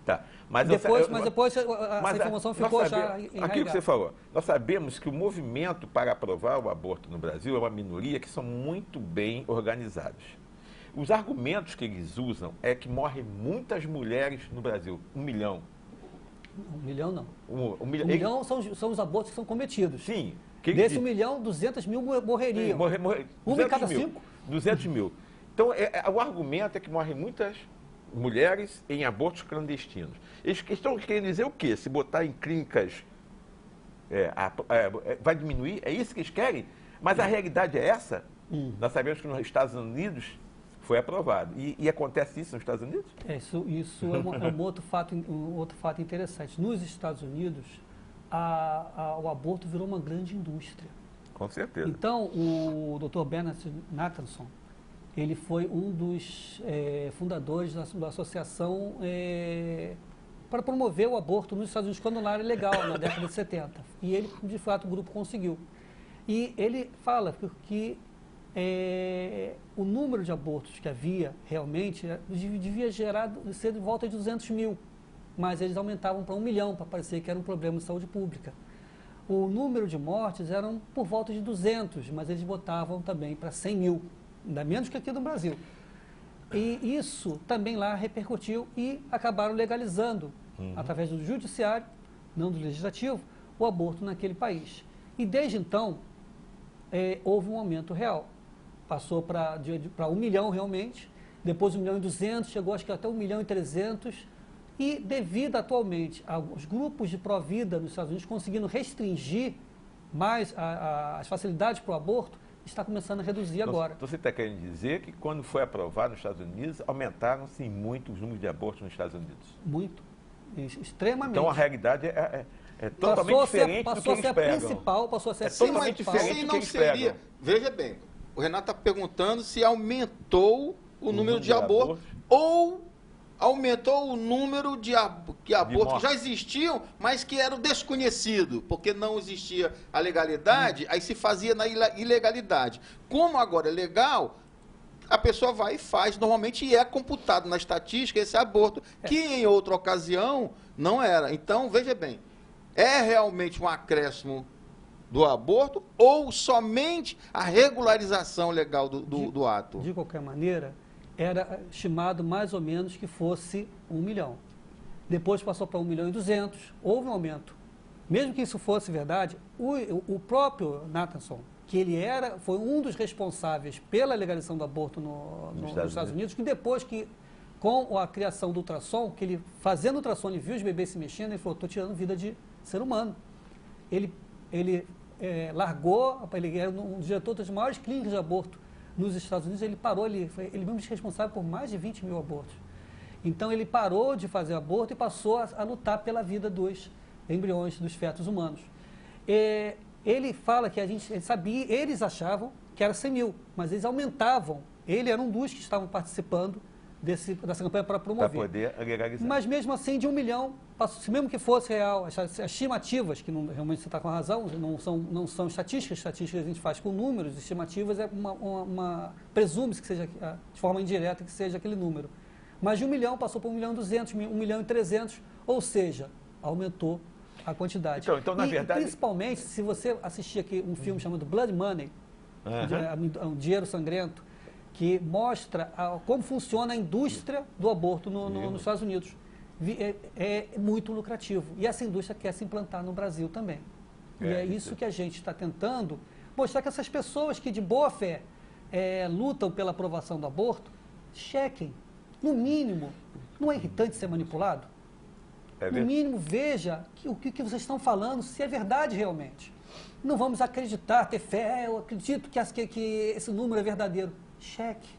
Tá. Depois essa informação ficou já enraizada. Aquilo que você falou, nós sabemos que o movimento para aprovar o aborto no Brasil é uma minoria que são muito bem organizados. Os argumentos que eles usam é que morrem muitas mulheres no Brasil, 1 milhão. 1 milhão não. 1 milhão são os abortos que são cometidos. Sim. Desse 1 milhão, 200 mil morreriam. Uma em cada 5? 200 mil. Então, o argumento é que morrem muitas mulheres em abortos clandestinos. Eles estão querendo dizer o quê? Se botar em clínicas vai diminuir? É isso que eles querem? Mas a realidade é essa. Nós sabemos que nos Estados Unidos foi aprovado. E acontece isso nos Estados Unidos? Isso é um outro fato interessante. Nos Estados Unidos, o aborto virou uma grande indústria. Com certeza. Então, o Dr. Bernard Nathanson, ele foi um dos fundadores da associação para promover o aborto nos Estados Unidos quando não era legal, na década de 70. E ele, de fato, o grupo conseguiu. E ele fala que o número de abortos que havia realmente devia ser de volta de 200 mil, mas eles aumentavam para 1 milhão, para parecer que era um problema de saúde pública. O número de mortes eram por volta de 200, mas eles botavam também para 100 mil, ainda menos que aqui no Brasil. E isso também lá repercutiu e acabaram legalizando, através do judiciário, não do legislativo, o aborto naquele país. E desde então, houve um aumento real. Passou para 1 milhão realmente, depois 1 milhão e 200, chegou acho que até 1 milhão e 300, E devido atualmente aos grupos de pró-vida nos Estados Unidos conseguindo restringir mais as facilidades para o aborto, está começando a reduzir agora. Então você está querendo dizer que quando foi aprovado nos Estados Unidos, aumentaram-se muito os números de abortos nos Estados Unidos? Muito. Extremamente. Então a realidade é totalmente diferente do que eles pregam. Passou a ser totalmente diferente do que eles pregam. Veja bem, o Renato está perguntando se aumentou o número de abortos ou aumentou o número de abortos que já existiam, mas que eram desconhecidos, porque não existia a legalidade, aí se fazia na ilegalidade. Como agora é legal, a pessoa vai e faz normalmente e é computado na estatística esse aborto, que em outra ocasião não era. Então, veja bem, é realmente um acréscimo do aborto ou somente a regularização legal do ato? De qualquer maneira, era estimado mais ou menos que fosse 1 milhão. Depois passou para 1.200.000, houve um aumento. Mesmo que isso fosse verdade, o próprio Nathanson, que foi um dos responsáveis pela legalização do aborto nos Estados Unidos, que depois com a criação do ultrassom, que ele fazendo ultrassom e viu os bebês se mexendo, ele falou, estou tirando vida de ser humano. Ele largou, ele era um diretor das maiores clínicas de aborto nos Estados Unidos, ele parou, ele mesmo é responsável por mais de 20 mil abortos. Então ele parou de fazer aborto e passou a lutar pela vida dos embriões, dos fetos humanos. Ele fala que eles achavam que era 100 mil, mas eles aumentavam. Ele era um dos que estavam participando dessa campanha para promover. Para poder legalizar. Mas mesmo assim, de 1 milhão, se mesmo que fosse real, as estimativas, que realmente você está com razão, não são estatísticas a gente faz com números, estimativas presume-se que seja, de forma indireta, que seja aquele número. Mas de 1 milhão passou para 1.200.000, 1.300.000, ou seja, aumentou a quantidade. Então na verdade... Principalmente, se você assistir aqui um filme chamado Blood Money, um dinheiro sangrento, que mostra como funciona a indústria do aborto nos Estados Unidos. É muito lucrativo. E essa indústria quer se implantar no Brasil também. E é isso que a gente está tentando mostrar, que essas pessoas que de boa fé lutam pela aprovação do aborto, chequem. No mínimo, não é irritante ser manipulado? No mínimo, veja o que vocês estão falando, se é verdade realmente. Não vamos acreditar, ter fé, eu acredito que esse número é verdadeiro. Cheque.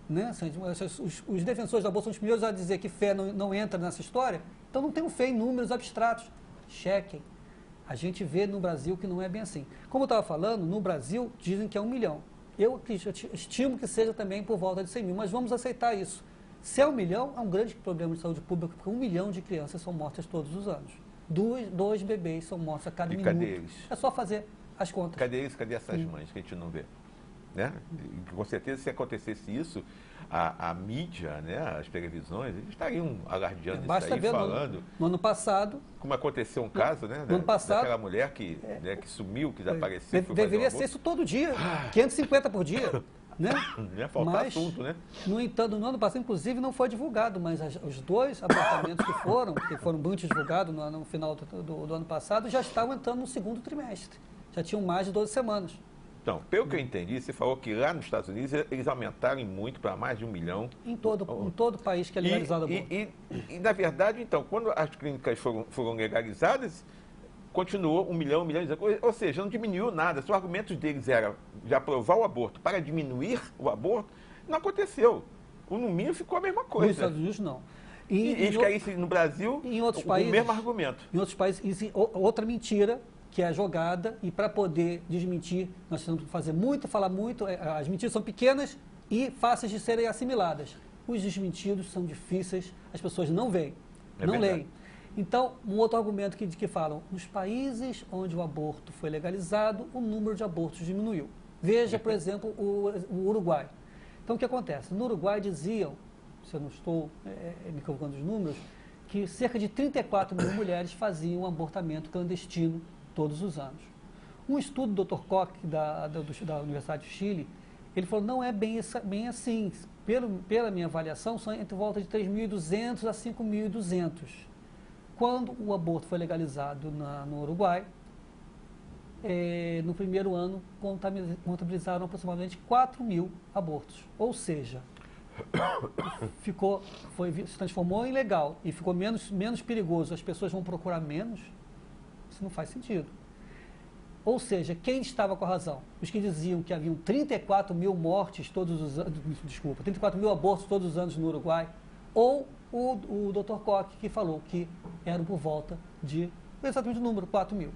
Né? Os defensores do aborto são os primeiros a dizer que fé não entra nessa história, então não tenham fé em números abstratos. Chequem. A gente vê no Brasil que não é bem assim. Como eu estava falando, no Brasil dizem que é 1 milhão. Eu estimo que seja também por volta de 100 mil, mas vamos aceitar isso. Se é 1 milhão, é um grande problema de saúde pública, porque 1 milhão de crianças são mortas todos os anos. Dois bebês são mortos a cada minuto. Cadê eles? É só fazer as contas. Cadê eles? Cadê essas mães que a gente não vê? Né? E, com certeza, se acontecesse isso, a mídia, né, as televisões, eles estariam alardeando isso aí, falando. No ano passado... Como aconteceu um caso, né? No ano passado, daquela mulher que sumiu, que desapareceu. Deveria ser isso todo dia, 550 por dia. Né? Ia faltar assunto, né? No entanto, no ano passado, inclusive, não foi divulgado, mas os 2 abortamentos que foram muito divulgados no final do ano passado, já estavam entrando no 2º trimestre. Já tinham mais de 12 semanas. Então, pelo que eu entendi, você falou que lá nos Estados Unidos eles aumentaram muito para mais de 1 milhão. Em todo país que é legalizado aborto. E, na verdade, então, quando as clínicas foram legalizadas, continuou 1 milhão, 1 milhão, ou seja, não diminuiu nada. Se o argumento deles era de aprovar o aborto para diminuir o aborto, não aconteceu. O no mínimo ficou a mesma coisa. Nos Estados Unidos, não. E eles querem no Brasil em outros países, o mesmo argumento. Em outros países, existe outra mentira que é jogada, e para poder desmentir, nós temos que falar muito, as mentiras são pequenas e fáceis de serem assimiladas. Os desmentidos são difíceis, as pessoas não veem, não leem. Então, um outro argumento que falam, nos países onde o aborto foi legalizado, o número de abortos diminuiu. Veja, por exemplo, o Uruguai. Então, o que acontece? No Uruguai diziam, se eu não estou me equivocando dos números, que cerca de 34 mil mulheres faziam um abortamento clandestino todos os anos. Um estudo do Dr. Koch, da Universidade do Chile, ele falou, não é bem assim. Pela minha avaliação, são entre volta de 3.200 a 5.200. Quando o aborto foi legalizado no Uruguai, no primeiro ano, contabilizaram aproximadamente 4 mil abortos. Ou seja, se transformou em legal e ficou menos perigoso, as pessoas vão procurar menos, isso não faz sentido. Ou seja, quem estava com a razão? Os que diziam que haviam 34 mil mortes todos os anos, 34 mil abortos todos os anos no Uruguai, ou o Dr. Koch, que falou que eram por volta de, exatamente o número, 4 mil.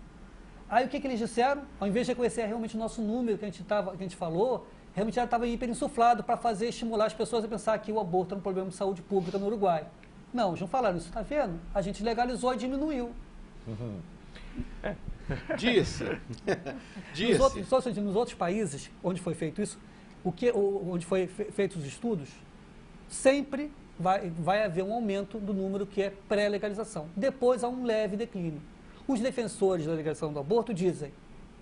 Aí o que eles disseram? Ao invés de reconhecer realmente o nosso número que a gente falou, realmente já estava hiperinsuflado para estimular as pessoas a pensar que o aborto era um problema de saúde pública no Uruguai. Não, eles não falaram isso, está vendo? A gente legalizou e diminuiu. Disse. Nos outros países onde foi feito isso, onde foi feitos os estudos, sempre vai haver um aumento do número que é pré-legalização. Depois há um leve declínio. Os defensores da legalização do aborto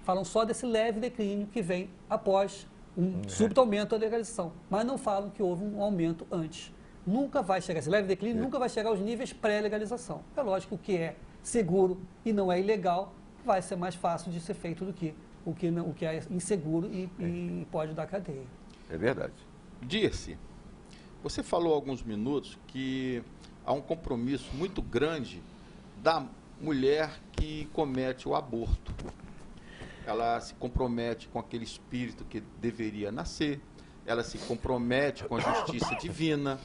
falam só desse leve declínio que vem após um súbito aumento da legalização, mas não falam que houve um aumento antes. Nunca vai chegar, esse leve declínio nunca vai chegar aos níveis pré-legalização. É lógico que o que é seguro e não é ilegal vai ser mais fácil de ser feito do que o que é inseguro e pode dar cadeia. É verdade. Dirce, você falou há alguns minutos que há um compromisso muito grande da mulher que comete o aborto. Ela se compromete com aquele espírito que deveria nascer, ela se compromete com a justiça divina,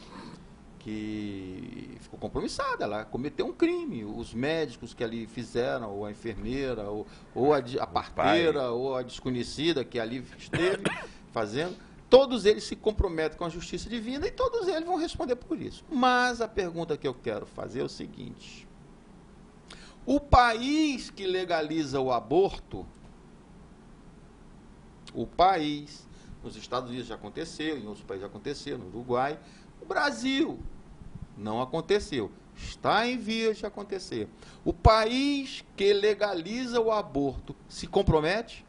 que ficou compromissada, ela cometeu um crime. Os médicos que ali fizeram, ou a enfermeira, ou a parteira, ou a desconhecida que ali esteve fazendo, todos eles se comprometem com a justiça divina e todos eles vão responder por isso. Mas a pergunta que eu quero fazer é o seguinte: o país que legaliza o aborto, nos Estados Unidos já aconteceu, em outros países já aconteceu, no Uruguai, o Brasil não aconteceu, está em vias de acontecer. O país que legaliza o aborto se compromete?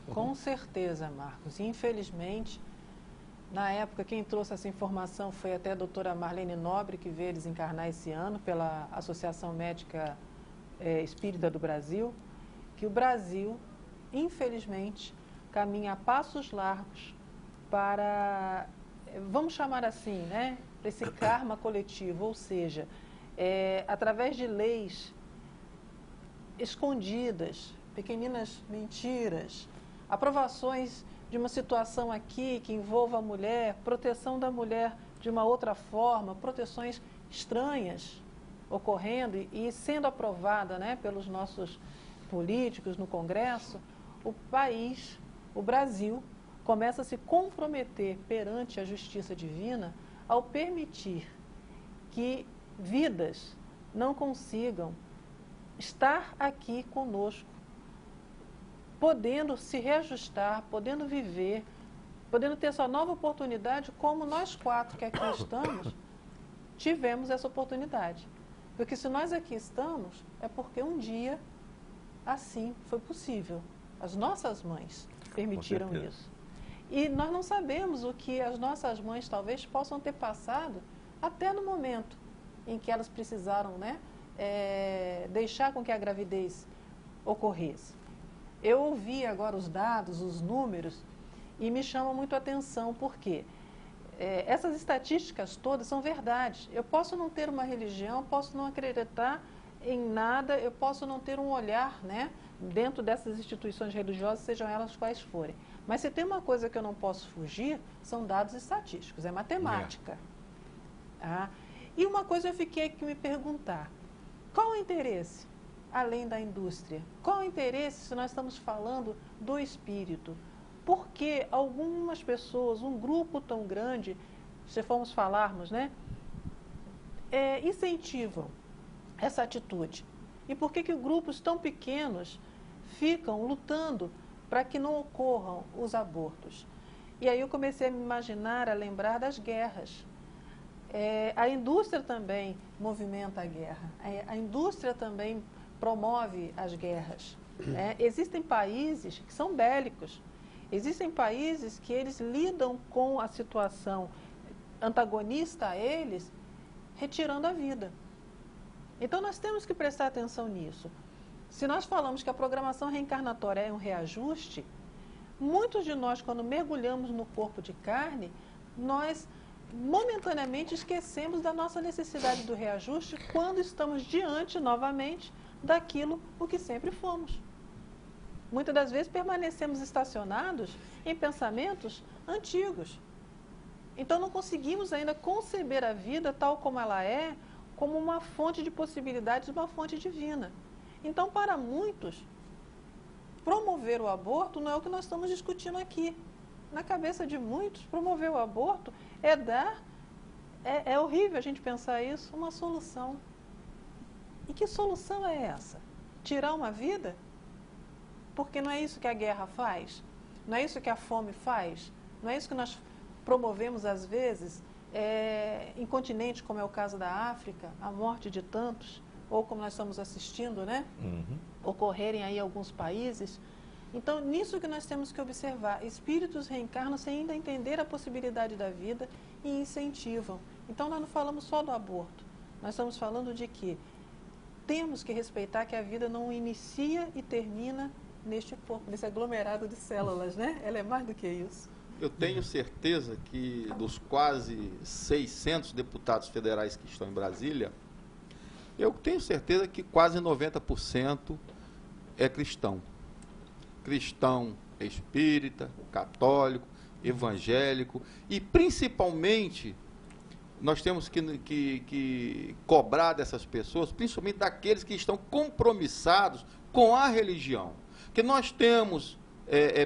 Com certeza, Marcos. Infelizmente, na época, quem trouxe essa informação foi até a doutora Marlene Nobre, que veio desencarnar esse ano pela Associação Médica Espírita do Brasil, que o Brasil, infelizmente, caminha a passos largos para, vamos chamar assim, né, esse karma coletivo, ou seja, através de leis escondidas, pequeninas mentiras, aprovações de uma situação aqui que envolva a mulher, proteção da mulher de uma outra forma, proteções estranhas ocorrendo e sendo aprovada, né, pelos nossos políticos no Congresso, o país, o Brasil, começa a se comprometer perante a justiça divina ao permitir que vidas não consigam estar aqui conosco, podendo se reajustar, podendo viver, podendo ter essa nova oportunidade, como nós 4 que aqui estamos, tivemos essa oportunidade. Porque se nós aqui estamos, é porque um dia assim foi possível. As nossas mães permitiram isso. E nós não sabemos o que as nossas mães talvez possam ter passado até no momento em que elas precisaram, né, deixar com que a gravidez ocorresse. Eu ouvi agora os dados, os números, e me chama muito a atenção, porque essas estatísticas todas são verdades. Eu posso não ter uma religião, posso não acreditar em nada, eu posso não ter um olhar, né, dentro dessas instituições religiosas, sejam elas quais forem. Mas se tem uma coisa que eu não posso fugir, são dados estatísticos, é matemática. E uma coisa eu fiquei aqui me perguntar: qual o interesse, além da indústria? Qual o interesse se nós estamos falando do espírito? Por que algumas pessoas, um grupo tão grande, se formos falarmos, né, incentivam essa atitude? E por que grupos tão pequenos ficam lutando para que não ocorram os abortos? E aí eu comecei a me imaginar, a lembrar das guerras. A indústria também movimenta a guerra. A indústria também promove as guerras. Existem países que são bélicos. Existem países que eles lidam com a situação antagonista a eles, retirando a vida. Então nós temos que prestar atenção nisso. Se nós falamos que a programação reencarnatória é um reajuste, muitos de nós, quando mergulhamos no corpo de carne, nós momentaneamente esquecemos da nossa necessidade do reajuste quando estamos diante, novamente, daquilo o que sempre fomos. Muitas das vezes permanecemos estacionados em pensamentos antigos. Então não conseguimos ainda conceber a vida tal como ela é, como uma fonte de possibilidades, uma fonte divina. Então, para muitos, promover o aborto não é o que nós estamos discutindo aqui. Na cabeça de muitos, promover o aborto é dar, é horrível a gente pensar isso, uma solução. E que solução é essa? Tirar uma vida? Porque não é isso que a guerra faz? Não é isso que a fome faz? Não é isso que nós promovemos, às vezes, em continentes como é o caso da África, a morte de tantos, ou como nós estamos assistindo, né? Ocorrerem aí alguns países. Então, nisso que nós temos que observar. Espíritos reencarnam sem ainda entender a possibilidade da vida e incentivam. Então, nós não falamos só do aborto. Nós estamos falando de que temos que respeitar que a vida não inicia e termina neste corpo, nesse aglomerado de células, né? Ela é mais do que isso. Eu tenho certeza que dos quase 600 deputados federais que estão em Brasília, eu tenho certeza que quase 90% é cristão. Cristão espírita, católico, evangélico e principalmente nós temos que cobrar dessas pessoas, principalmente daqueles que estão compromissados com a religião. Porque nós temos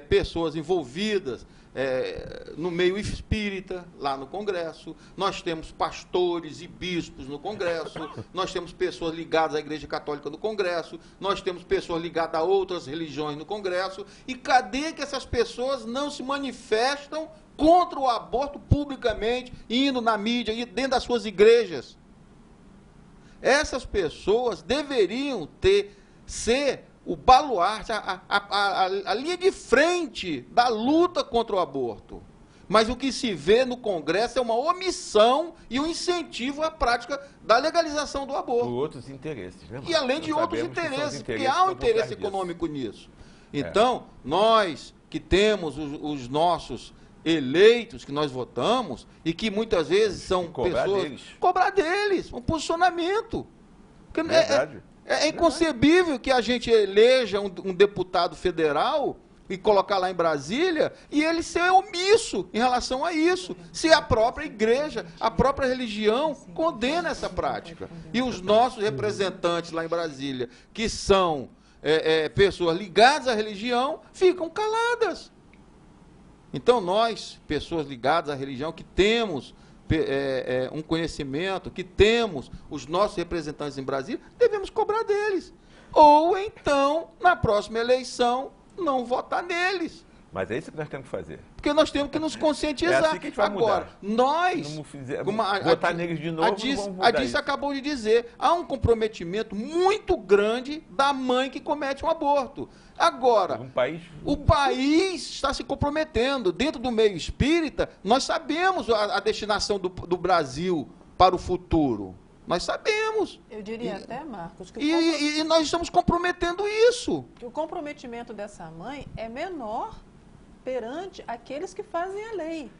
pessoas envolvidas no meio espírita, lá no Congresso, nós temos pastores e bispos no Congresso, nós temos pessoas ligadas à Igreja Católica no Congresso, nós temos pessoas ligadas a outras religiões no Congresso, e cadê que essas pessoas não se manifestam contra o aborto publicamente, indo na mídia, e dentro das suas igrejas? Essas pessoas deveriam ser o baluarte, a linha de frente da luta contra o aborto. Mas o que se vê no Congresso é uma omissão e um incentivo à prática da legalização do aborto. Por outros interesses, né? E além de outros interesses, porque há um interesse econômico nisso. Então, nós que temos os nossos eleitos, que nós votamos, e que muitas vezes são pessoas... Cobrar deles, um posicionamento. Verdade. É inconcebível que a gente eleja um deputado federal e colocar lá em Brasília e ele ser omisso em relação a isso. Se a própria igreja, a própria religião condena essa prática. E os nossos representantes lá em Brasília, que são pessoas ligadas à religião, ficam caladas. Então nós, pessoas ligadas à religião, que temos um conhecimento, que temos os nossos representantes em Brasília, devemos cobrar deles. Ou então, na próxima eleição, não votar neles. Mas é isso que nós temos que fazer. Porque nós temos que nos conscientizar. É assim que a gente vai agora, mudar. nós... votar neles de novo, a Dice acabou de dizer, há um comprometimento muito grande da mãe que comete um aborto. Agora, o país está se comprometendo. Dentro do meio espírita, nós sabemos a destinação do Brasil para o futuro. Nós sabemos. Eu diria até, Marcos, que e nós estamos comprometendo isso. Que o comprometimento dessa mãe é menor perante aqueles que fazem a lei.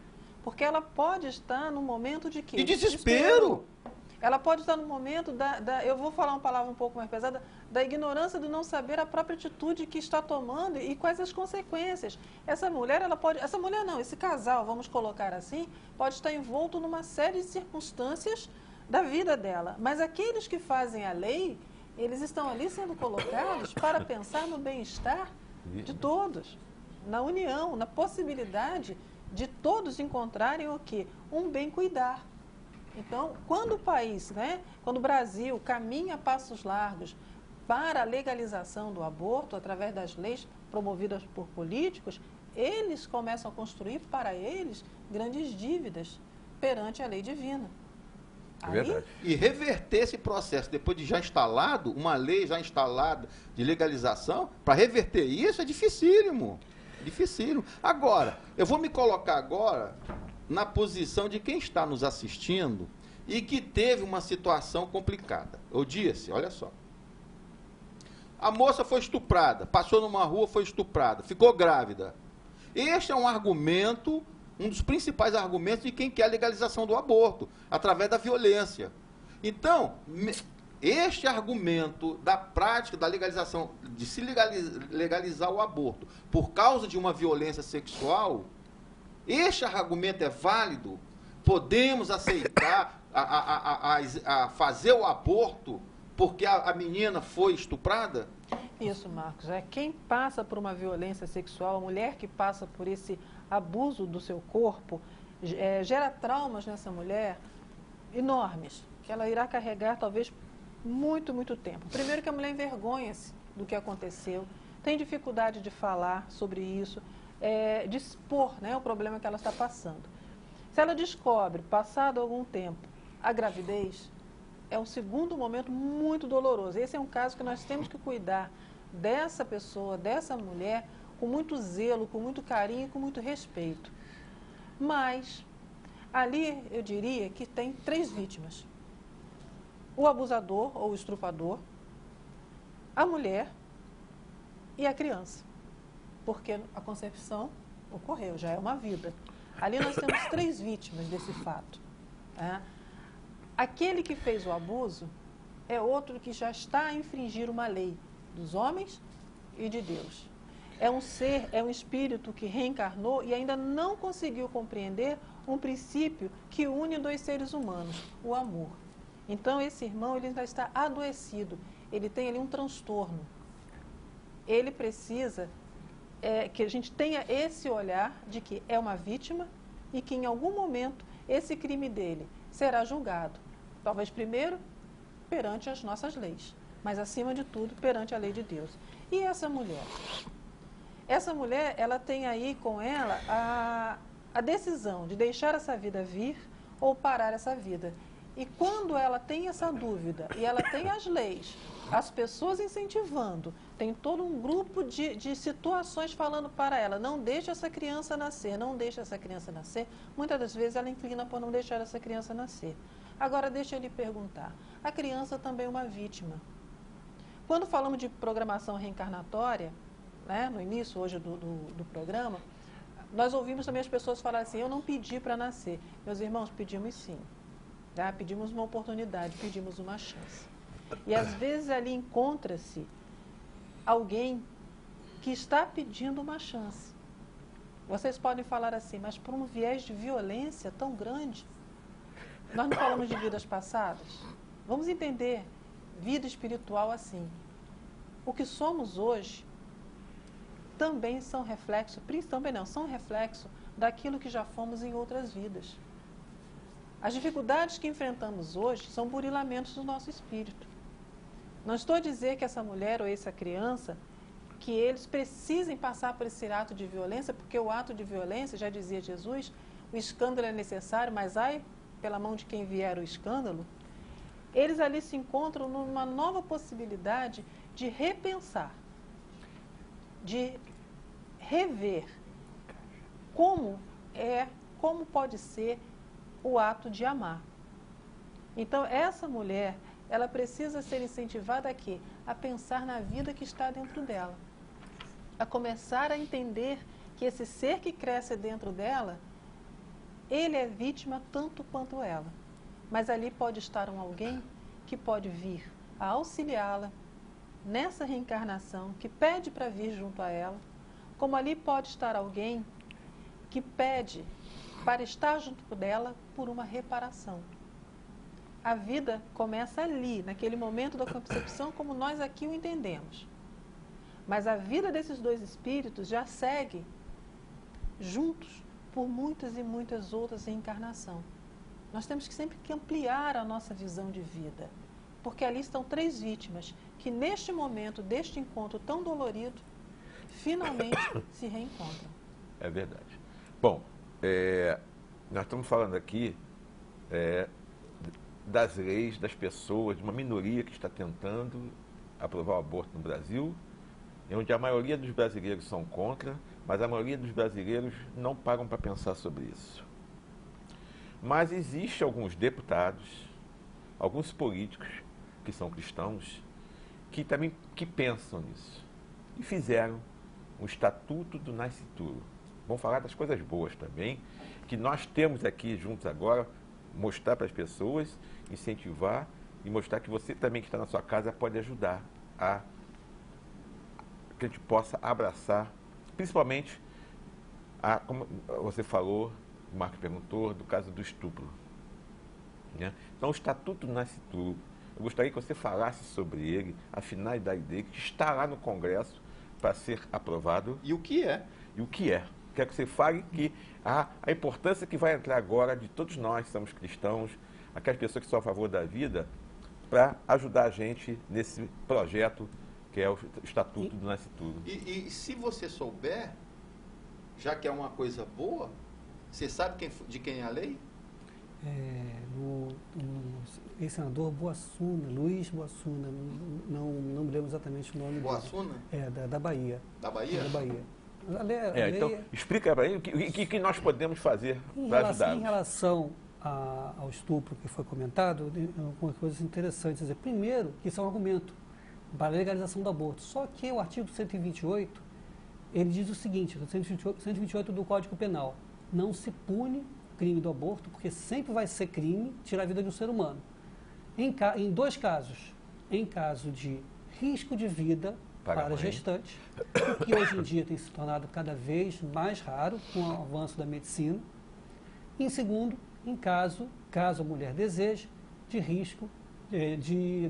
Porque ela pode estar num momento de quê? De desespero. Ela pode estar no momento eu vou falar uma palavra um pouco mais pesada, da ignorância do não saber a própria atitude que está tomando e quais as consequências. Essa mulher, esse casal, vamos colocar assim, pode estar envolto numa série de circunstâncias da vida dela. Mas aqueles que fazem a lei, eles estão ali sendo colocados para pensar no bem-estar de todos, na união, na possibilidade de todos encontrarem o quê? Um bem-cuidar. Então, quando o país, quando o Brasil caminha a passos largos para a legalização do aborto, através das leis promovidas por políticos, eles começam a construir para eles grandes dívidas perante a lei divina. Verdade. E reverter esse processo, depois de já instalado, uma lei já instalada de legalização, para reverter isso é dificílimo. Dificílimo. Agora, eu vou me colocar agora na posição de quem está nos assistindo e que teve uma situação complicada. Eu disse, olha só. A moça foi estuprada, passou numa rua, foi estuprada, ficou grávida. Este é um argumento um dos principais argumentos de quem quer a legalização do aborto, através da violência. Então, este argumento da prática da legalização, de se legalizar o aborto por causa de uma violência sexual, este argumento é válido? Podemos aceitar a fazer o aborto porque a menina foi estuprada? Isso, Marcos. Quem passa por uma violência sexual, a mulher que passa por esse abuso do seu corpo, gera traumas nessa mulher enormes, que ela irá carregar talvez muito, muito tempo. Primeiro que a mulher envergonha-se do que aconteceu, tem dificuldade de falar sobre isso, de expor, né, o problema que ela está passando. Se ela descobre, passado algum tempo, a gravidez, é um segundo momento muito doloroso. Esse é um caso que nós temos que cuidar dessa pessoa, dessa mulher, com muito zelo, com muito carinho, com muito respeito. Mas, ali eu diria que tem 3 vítimas. O abusador ou o estuprador, a mulher e a criança. Porque a concepção ocorreu, já é uma vida. Ali nós temos 3 vítimas desse fato. Aquele que fez o abuso é outro que já está a infringir uma lei dos homens e de Deus. É um ser, é um espírito que reencarnou e ainda não conseguiu compreender um princípio que une 2 seres humanos, o amor. Então, esse irmão, ele ainda está adoecido, ele tem ali um transtorno. Ele precisa que a gente tenha esse olhar de que é uma vítima e que em algum momento esse crime dele será julgado. Talvez primeiro perante as nossas leis, mas acima de tudo perante a lei de Deus. E essa mulher? Essa mulher, ela tem aí com ela a decisão de deixar essa vida vir ou parar essa vida. E quando ela tem essa dúvida e ela tem as leis, as pessoas incentivando, tem todo um grupo de situações falando para ela, não deixe essa criança nascer, não deixe essa criança nascer. Muitas das vezes ela inclina por não deixar essa criança nascer. Agora deixa eu lhe perguntar, a criança também é uma vítima. Quando falamos de programação reencarnatória, né, no início hoje do programa, nós ouvimos também as pessoas falar assim, eu não pedi para nascer. Meus irmãos, pedimos sim. Tá? Pedimos uma oportunidade, pedimos uma chance. E às vezes ali encontra-se alguém que está pedindo uma chance. Vocês podem falar assim, mas por um viés de violência tão grande, nós não falamos de vidas passadas? Vamos entender vida espiritual assim. O que somos hoje também são reflexo, são reflexo daquilo que já fomos em outras vidas. As dificuldades que enfrentamos hoje são burilamentos do nosso espírito. Não estou a dizer que essa mulher ou essa criança, que eles precisem passar por esse ato de violência, porque o ato de violência, já dizia Jesus, o escândalo é necessário, mas ai, pela mão de quem vier o escândalo, eles ali se encontram numa nova possibilidade de repensar, de rever como pode ser o ato de amar. Então, essa mulher, ela precisa ser incentivada a quê? A pensar na vida que está dentro dela. A começar a entender que esse ser que cresce dentro dela, ele é vítima tanto quanto ela. Mas ali pode estar alguém que pode vir a auxiliá-la nessa reencarnação, que pede para vir junto a ela, como ali pode estar alguém que pede para estar junto dela por uma reparação. A vida começa ali, naquele momento da concepção, como nós aqui o entendemos. Mas a vida desses 2 espíritos já segue juntos por muitas e muitas outras reencarnações. Nós temos que sempre que ampliar a nossa visão de vida, porque ali estão 3 vítimas que neste momento, deste encontro tão dolorido, finalmente se reencontram. É verdade. Bom, nós estamos falando aqui das leis, das pessoas, de uma minoria que está tentando aprovar o aborto no Brasil, onde a maioria dos brasileiros são contra, mas a maioria dos brasileiros não param para pensar sobre isso. Mas existe alguns deputados, alguns políticos que são cristãos, que também pensam nisso. E fizeram o Estatuto do Nascituro. Vamos falar das coisas boas também, que nós temos aqui juntos agora, mostrar para as pessoas, incentivar e mostrar que você também que está na sua casa pode ajudar a que a gente possa abraçar, principalmente, como você falou, o Marcos perguntou, do caso do estupro. Né? Então, o Estatuto do Nascituro, eu gostaria que você falasse sobre ele, a finalidade dele, que está lá no Congresso para ser aprovado. E o que é? E o que é. Quero que você fale que a importância que vai entrar agora de todos nós, que somos cristãos, aquelas pessoas que são a favor da vida, para ajudar a gente nesse projeto que é o Estatuto do Nascituro. E se você souber, já que é uma coisa boa, você sabe de quem é a lei? O ex-senador Boassuna, Luiz Boassuna, não me lembro exatamente o nome dele. Boassuna? Da Bahia. Da Bahia? Da Bahia. Então, explica para ele o que nós podemos fazer para ajudar. Em relação ao estupro que foi comentado, algumas coisas interessantes. Dizer, primeiro, que isso é um argumento para a legalização do aborto. Só que o artigo 128, ele diz o seguinte, 128 do Código Penal, não se pune o crime do aborto, porque sempre vai ser crime tirar a vida de um ser humano. Em dois casos, em caso de risco de vida para gestantes, o que hoje em dia tem se tornado cada vez mais raro com o avanço da medicina. E em segundo, em caso a mulher deseje, de risco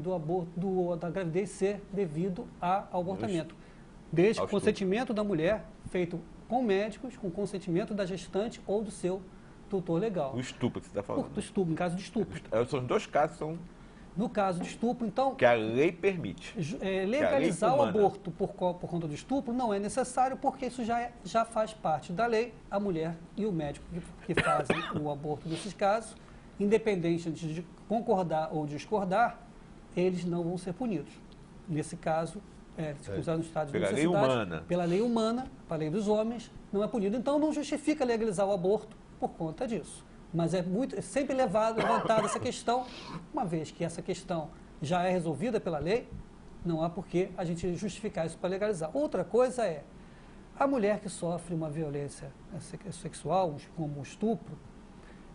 do aborto, da gravidez ser devido ao abortamento. Desde o consentimento da mulher, feito com médicos, com consentimento da gestante ou do seu tutor legal. O estupro que você está falando. Do estupro, em caso de estupro. Os dois casos são... No caso de estupro, então... Que a lei permite. Legalizar o aborto por conta do estupro não é necessário, porque isso já faz parte da lei. A mulher e o médico que fazem o aborto nesses casos, independente de concordar ou discordar, eles não vão ser punidos. Nesse caso, se usar no estado de necessidade, pela lei humana, pela lei dos homens, não é punido. Então, não justifica legalizar o aborto por conta disso. Mas é sempre levantada essa questão, uma vez que essa questão já é resolvida pela lei, não há por que a gente justificar isso para legalizar. Outra coisa é, a mulher que sofre uma violência sexual, como o estupro,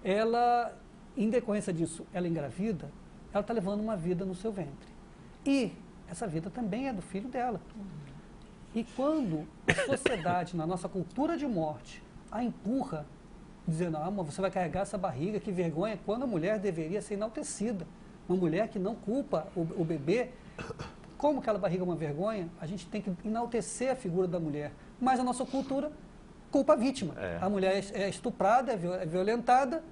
ela, em decorrência disso, ela engravida, ela está levando uma vida no seu ventre. E essa vida também é do filho dela. E quando a sociedade, na nossa cultura de morte, a empurra, dizendo, você vai carregar essa barriga, que vergonha, quando a mulher deveria ser enaltecida. Uma mulher que não culpa o bebê, como aquela barriga é uma vergonha, a gente tem que enaltecer a figura da mulher. Mas a nossa cultura culpa a vítima. A mulher é estuprada, é violentada,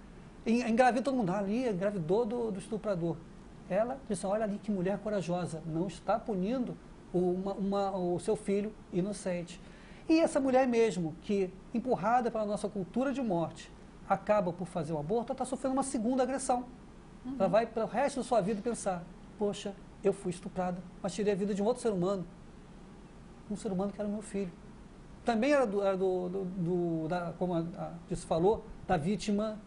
engravida todo mundo. Ali, engravidou do estuprador. Ela disse, olha ali que mulher corajosa, não está punindo o seu filho inocente. E essa mulher mesmo, que, empurrada pela nossa cultura de morte, acaba por fazer o aborto, ela está sofrendo uma segunda agressão. Ela vai para o resto da sua vida pensar, poxa, eu fui estuprada, mas tirei a vida de um outro ser humano. Um ser humano que era meu filho. Também era como a Disse falou, da vítima,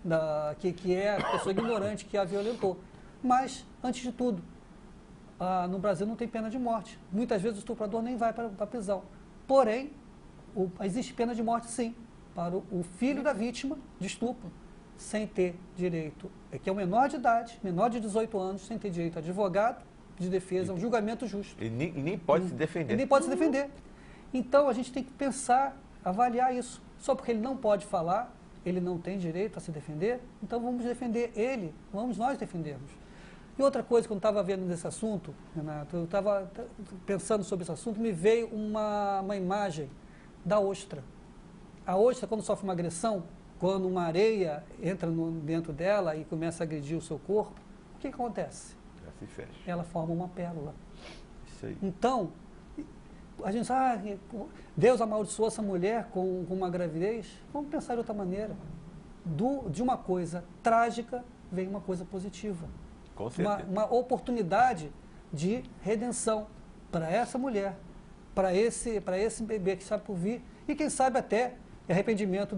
que é a pessoa ignorante que a violentou. Mas, antes de tudo, no Brasil não tem pena de morte. Muitas vezes o estuprador nem vai para a prisão. Porém, existe pena de morte, sim, para o filho da vítima de estupro, sem ter direito, que é um menor de idade, menor de 18 anos, sem ter direito a advogado de defesa, um julgamento justo. E nem pode se defender. Ele nem pode se defender. Então, a gente tem que pensar, avaliar isso. Só porque ele não pode falar, ele não tem direito a se defender, então vamos defender ele, vamos nós defendermos. E outra coisa que eu estava vendo nesse assunto, Renato, eu estava pensando sobre esse assunto, me veio uma imagem da ostra. A ostra, quando sofre uma agressão, quando uma areia entra dentro dela e começa a agredir o seu corpo, o que acontece? Ela se fecha. Ela forma uma pérola. Isso aí. Então, a gente Deus amaldiçoou essa mulher com uma gravidez. Vamos pensar de outra maneira. De uma coisa trágica vem uma coisa positiva. Com certeza. Uma oportunidade de redenção para essa mulher, para esse bebê que está por vir, e quem sabe até arrependimento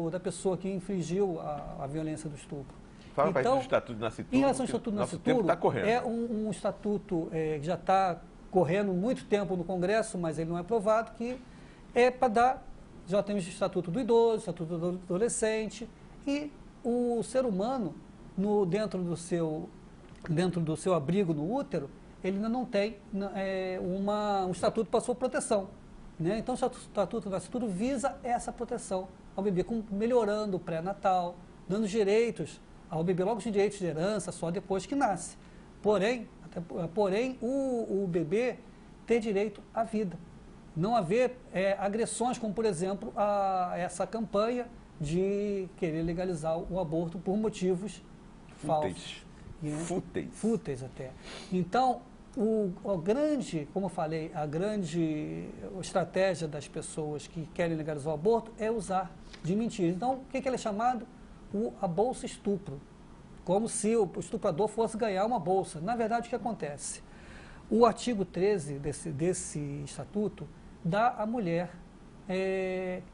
da pessoa que infligiu a violência do estupro. Fala para o Estatuto do Nascituro. Em relação ao Estatuto do Nascituro, é um estatuto que já está correndo muito tempo no Congresso, mas ele não é aprovado, que é para dar já temos o Estatuto do Idoso, o Estatuto do Adolescente, e o ser humano, dentro do seu abrigo no útero, ele ainda não tem um estatuto para sua proteção. Né? Então, o Estatuto do Nascituro visa essa proteção ao bebê, melhorando o pré-natal, dando direitos ao bebê, logo os direitos de herança, só depois que nasce. Porém o bebê ter direito à vida. Não haver agressões, como, por exemplo, essa campanha de querer legalizar o aborto por motivos falsos. Fúteis até. Então, como eu falei, a grande estratégia das pessoas que querem legalizar o aborto é usar de mentiras. Então, o que ele é chamado? A bolsa estupro. Como se o estuprador fosse ganhar uma bolsa. Na verdade, o que acontece? O artigo 13 desse estatuto dá à mulher,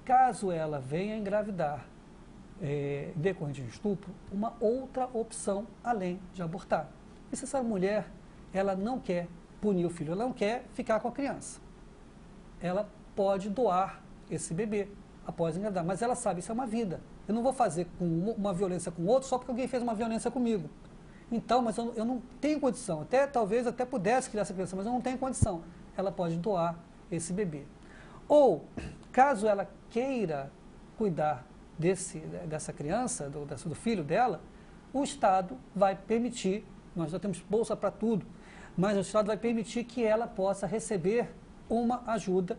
caso ela venha engravidar decorrente de estupro, uma outra opção além de abortar. E se essa mulher, ela não quer punir o filho, ela não quer ficar com a criança, ela pode doar esse bebê após engravidar, mas ela sabe, isso é uma vida. Eu não vou fazer uma violência com outro só porque alguém fez uma violência comigo. Então, mas eu não tenho condição, talvez até pudesse criar essa criança, mas eu não tenho condição. Ela pode doar esse bebê. Ou, caso ela queira cuidar dessa criança, do filho dela, o Estado vai permitir, nós já temos bolsa para tudo, mas o Estado vai permitir que ela possa receber uma ajuda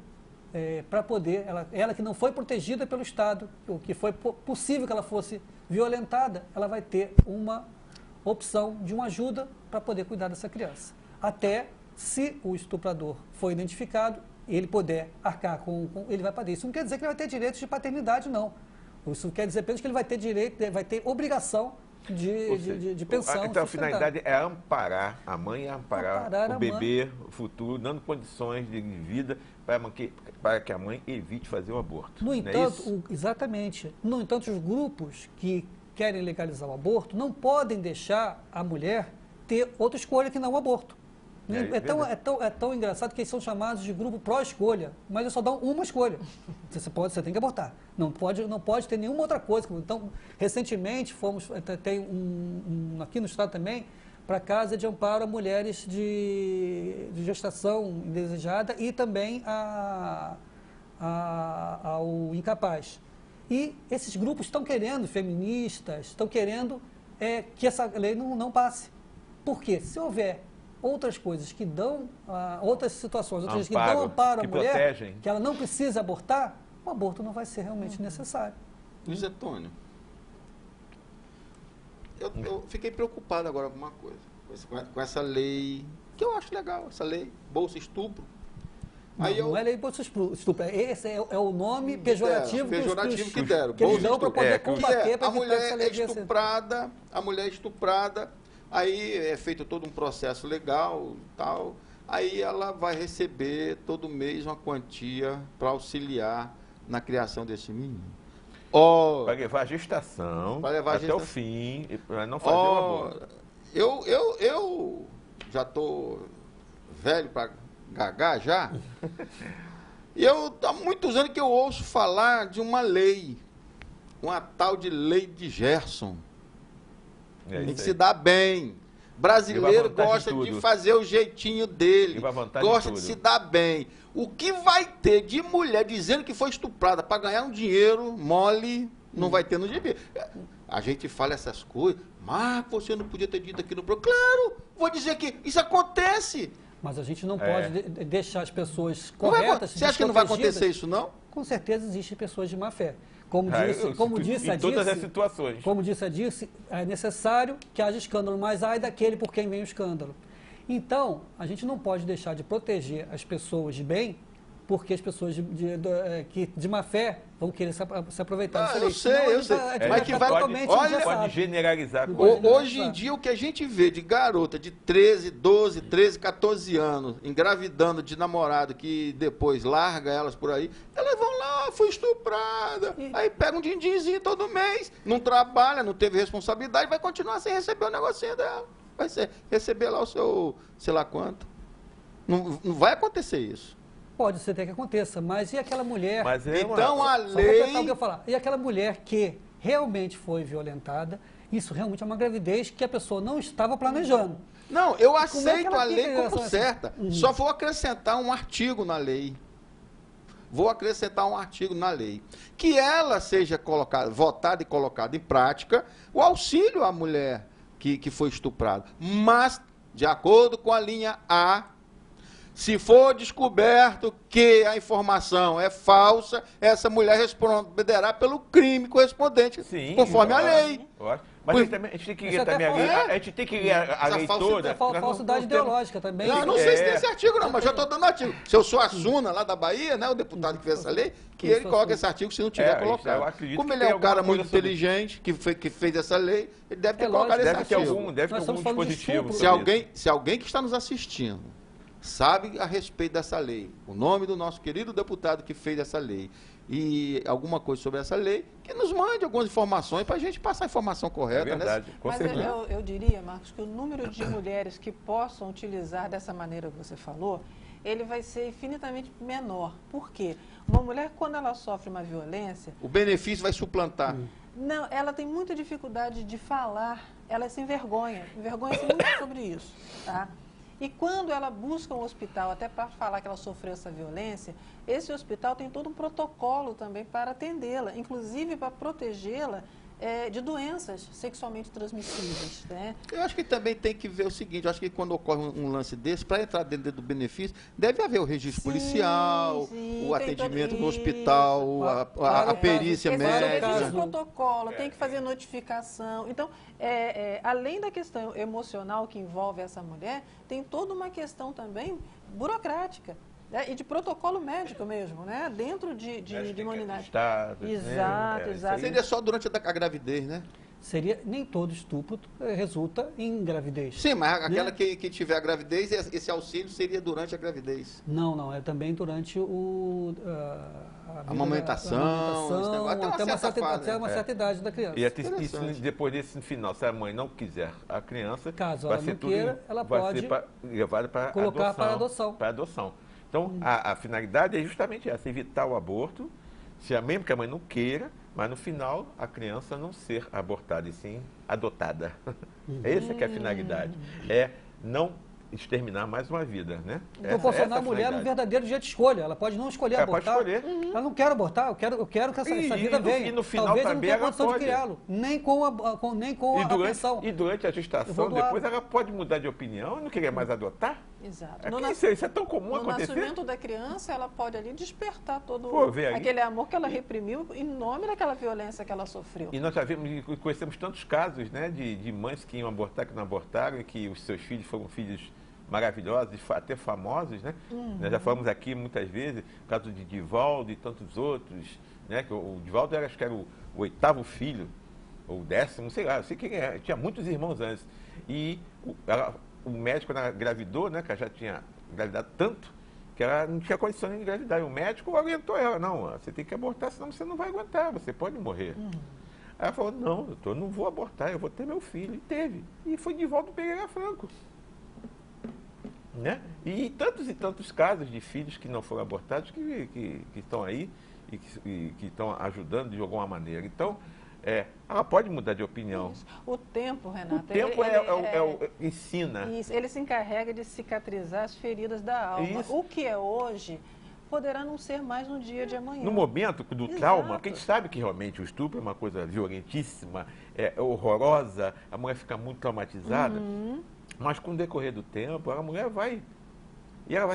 para poder, ela que não foi protegida pelo Estado, o que foi possível que ela fosse violentada, ela vai ter uma opção de uma ajuda para poder cuidar dessa criança. Até, se o estuprador for identificado, ele puder arcar ele vai pagar. Isso não quer dizer que ele vai ter direitos de paternidade, não. Isso quer dizer apenas que ele vai ter direito, vai ter obrigação de pensão. Então, a finalidade é amparar a mãe, amparar o bebê, o futuro, dando condições de vida para que a mãe evite fazer o aborto. No entanto, exatamente. No entanto, os grupos que querem legalizar o aborto não podem deixar a mulher ter outra escolha que não o aborto. É tão engraçado que eles são chamados de grupo pró-escolha, mas eles só dão uma escolha. Você tem que abortar. Não pode ter nenhuma outra coisa. Então, recentemente, tem aqui no estado também, para a Casa de Amparo a mulheres de gestação indesejada e também ao incapaz. E esses grupos estão querendo, feministas, estão querendo que essa lei não passe. Por quê? Se houver outras coisas que dão, outras situações, outras que dão amparo à mulher, protegem, que ela não precisa abortar, o aborto não vai ser realmente necessário. Luiz Antônio, eu fiquei preocupado agora com uma coisa, com essa lei, que eu acho legal, essa lei, Bolsa Estupro. Não é lei Bolsa Estupro, esse é o nome pejorativo que deram. Que eles dão para poder combater, para evitar essa lei a mulher estuprada, aí é feito todo um processo legal e tal, aí ela vai receber todo mês uma quantia para auxiliar na criação desse menino. Para levar a gestação até o fim, para não fazer o aborto. Eu já estou velho para gagar já, e há muitos anos que eu ouço falar de uma lei, uma tal de lei de Gerson. Tem que se dar bem. Brasileiro gosta de fazer o jeitinho dele, gosta de se dar bem. O que vai ter de mulher dizendo que foi estuprada para ganhar um dinheiro mole, não vai ter no gibi. A gente fala essas coisas, mas você não podia ter dito aqui no programa. Claro, vou dizer que isso acontece. Mas a gente não pode deixar as pessoas corretas. Você acha que não vai acontecer isso, não? Com certeza existem pessoas de má fé. Como disse a Dirce, é necessário que haja escândalo, mas ai daquele por quem vem o escândalo. Então, a gente não pode deixar de proteger as pessoas de bem, porque as pessoas de má fé vão querer se aproveitar. Eu sei. Mas que pode generalizar. Hoje em dia, o que a gente vê de garota de 13, 12, 13, 14 anos, engravidando de namorado, que depois larga elas por aí, elas vão lá, fui estuprada, aí pega um din-dinzinho todo mês, não trabalha, não teve responsabilidade, vai continuar sem receber o negocinho dela. Vai receber lá o seu, sei lá quanto. Não vai acontecer isso. pode ser até que aconteça, mas e aquela mulher... Mas é Então uma... a Só completar o que lei... eu falar. E aquela mulher que realmente foi violentada, isso realmente é uma gravidez que a pessoa não estava planejando. Não, eu Como é que aceito ela a lei fica em como relação a certa. Só vou acrescentar um artigo na lei. Vou acrescentar um artigo na lei. Que ela seja colocada, votada e colocada em prática o auxílio à mulher que foi estuprada. Mas, de acordo com a linha A, se for descoberto que a informação é falsa, essa mulher responderá pelo crime correspondente, Sim, conforme a lógico, lei. lógico. Mas a gente tem que Isso ler até também fala- a gente tem que ler a Essa lei falsidade- toda. É Nós não falsidade temos- ideológica também. Não, não sei se tem É. esse artigo não, mas já estou dando artigo. Seu Suassuna, lá da Bahia, né, o deputado que fez essa lei, que ele coloca esse artigo se não tiver eu colocado. acredito Como que ele é tem um cara alguma muito coisa sobre- inteligente, que fez essa lei, ele deve ter É colocado lógico, esse Deve ter artigo. algum, deve ter Nós algum estamos falando de dispositivo. estupro. sobre isso. Se alguém que está nos assistindo sabe a respeito dessa lei, o nome do nosso querido deputado que fez essa lei, e alguma coisa sobre essa lei, que nos mande algumas informações para a gente passar a informação É correta. verdade, com Mas certeza. eu diria, Marcos, que o número de mulheres que possam utilizar dessa maneira que você falou, ele vai ser infinitamente menor. Por quê? Uma mulher, quando ela sofre uma violência, O benefício vai suplantar. não, ela tem muita dificuldade de falar, ela se envergonha muito sobre isso, tá? E quando ela busca um hospital, até para falar que ela sofreu essa violência, esse hospital tem todo um protocolo também para atendê-la, inclusive para protegê-la de doenças sexualmente transmissíveis, né? Eu acho que também tem que ver o seguinte, eu acho que quando ocorre um lance desse, para entrar dentro do benefício, deve haver o registro Sim, policial, sim, o tem atendimento todo no hospital, a Para perícia Existe médica. protocolo, tem que fazer notificação. Então, além da questão emocional que envolve essa mulher, tem toda uma questão também burocrática. Né? E de protocolo médico mesmo, né? Dentro de uma unidade. Exato, exato. Seria só durante a gravidez, né? Seria, nem todo estupro resulta em gravidez. Sim, mas aquela Né? que tiver a gravidez, esse auxílio seria durante a gravidez. Não, é também durante a Amamentação, esse negócio, até uma certa, fase, até uma certa idade da criança. E até Interessante. isso, depois desse final, se a mãe não quiser a criança, Caso vai ela ser não tudo queira, ela vai pode ser levada para colocar adoção, para adoção. para adoção. Então, a finalidade é justamente essa, evitar o aborto, mesmo que a mãe não queira, mas no final a criança não ser abortada e sim adotada. Essa que é a finalidade. É não exterminar mais uma vida, né? Proporcionar à mulher um finalidade. verdadeiro dia de escolha. Ela pode não escolher Ela pode abortar. escolher. Ela não quer abortar, eu quero que essa vida venha. E no final Talvez eu não também tenha ela condição de pode. criá-lo, nem com a pensão. E durante a Eu gestação, vou doar. depois ela pode mudar de opinião e não querer mais adotar? Exato. Isso é tão comum No acontecer. nascimento da criança, ela pode ali despertar todo Pô, vê aí. aquele amor que ela reprimiu em nome daquela violência que ela sofreu. E nós já vimos, e conhecemos tantos casos, né, de mães que iam abortar, que não abortaram, e que os seus filhos foram filhos maravilhosos, até famosos, né? Nós já falamos aqui muitas vezes, o caso de Divaldo e tantos outros, né? Que o Divaldo acho que era o 8º filho, ou o 10º, sei lá, eu sei que tinha muitos irmãos antes. E o médico, quando ela engravidou, né, que ela já tinha engravidado tanto, que ela não tinha condição de engravidar. E o médico orientou ela, não, você tem que abortar, senão você não vai aguentar, você pode morrer. Aí ela falou, não, doutor, eu não vou abortar, eu vou ter meu filho. E teve. E foi Divaldo Pereira Franco. Né? E tantos casos de filhos que não foram abortados que estão aí e que estão ajudando de alguma maneira. Então, ela pode mudar de opinião. Isso. O tempo, Renato, O tempo ensina. Isso, ele se encarrega de cicatrizar as feridas da alma. Isso. O que é hoje poderá não ser mais no dia de amanhã. No momento do Exato. trauma, porque a gente sabe que realmente o estupro é uma coisa violentíssima, é horrorosa, a mulher fica muito traumatizada, mas com o decorrer do tempo, a mulher vai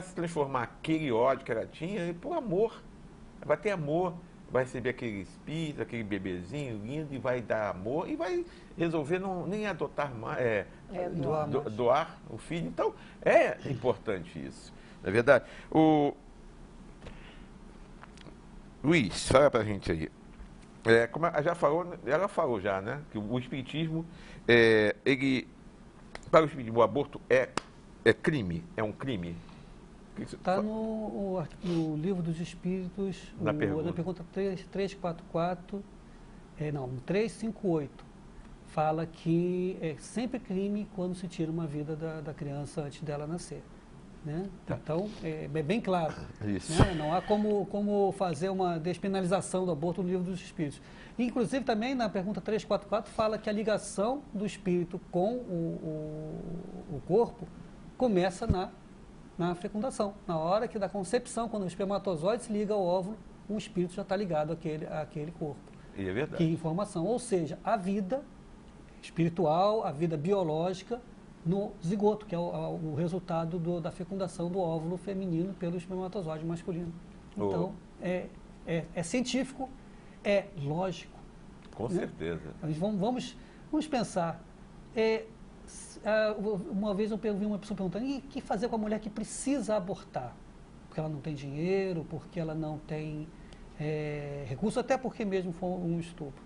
se transformar aquele ódio que ela tinha por amor. Ela vai ter amor, vai receber aquele espírito, aquele bebezinho lindo e vai dar amor e vai resolver nem adotar mais, doar o filho. Então, é importante isso. Não é verdade? Luiz, fala pra gente aí. Como ela falou já, né? Que o espiritismo, para o espiritismo, o aborto é crime, é um crime. Está no Livro dos Espíritos, na pergunta 344, 358, fala que é sempre crime quando se tira uma vida da criança antes dela nascer. Né? Tá. Então, é bem claro. Isso. Né? Não há como fazer uma despenalização do aborto no livro dos espíritos. Inclusive, também na pergunta 344 fala que a ligação do espírito com o corpo começa na fecundação. Na hora que da concepção, quando o espermatozoide se liga ao óvulo, o espírito já está ligado àquele corpo. E é verdade. Que informação. Ou seja, a vida espiritual, a vida biológica no zigoto, que é o resultado da fecundação do óvulo feminino pelo espermatozoide masculino. Então, é científico, é lógico. Com certeza. Vamos pensar. Uma vez eu vi uma pessoa perguntando, e o que fazer com a mulher que precisa abortar? Porque ela não tem dinheiro, porque ela não tem recurso, até porque mesmo foi um estupro.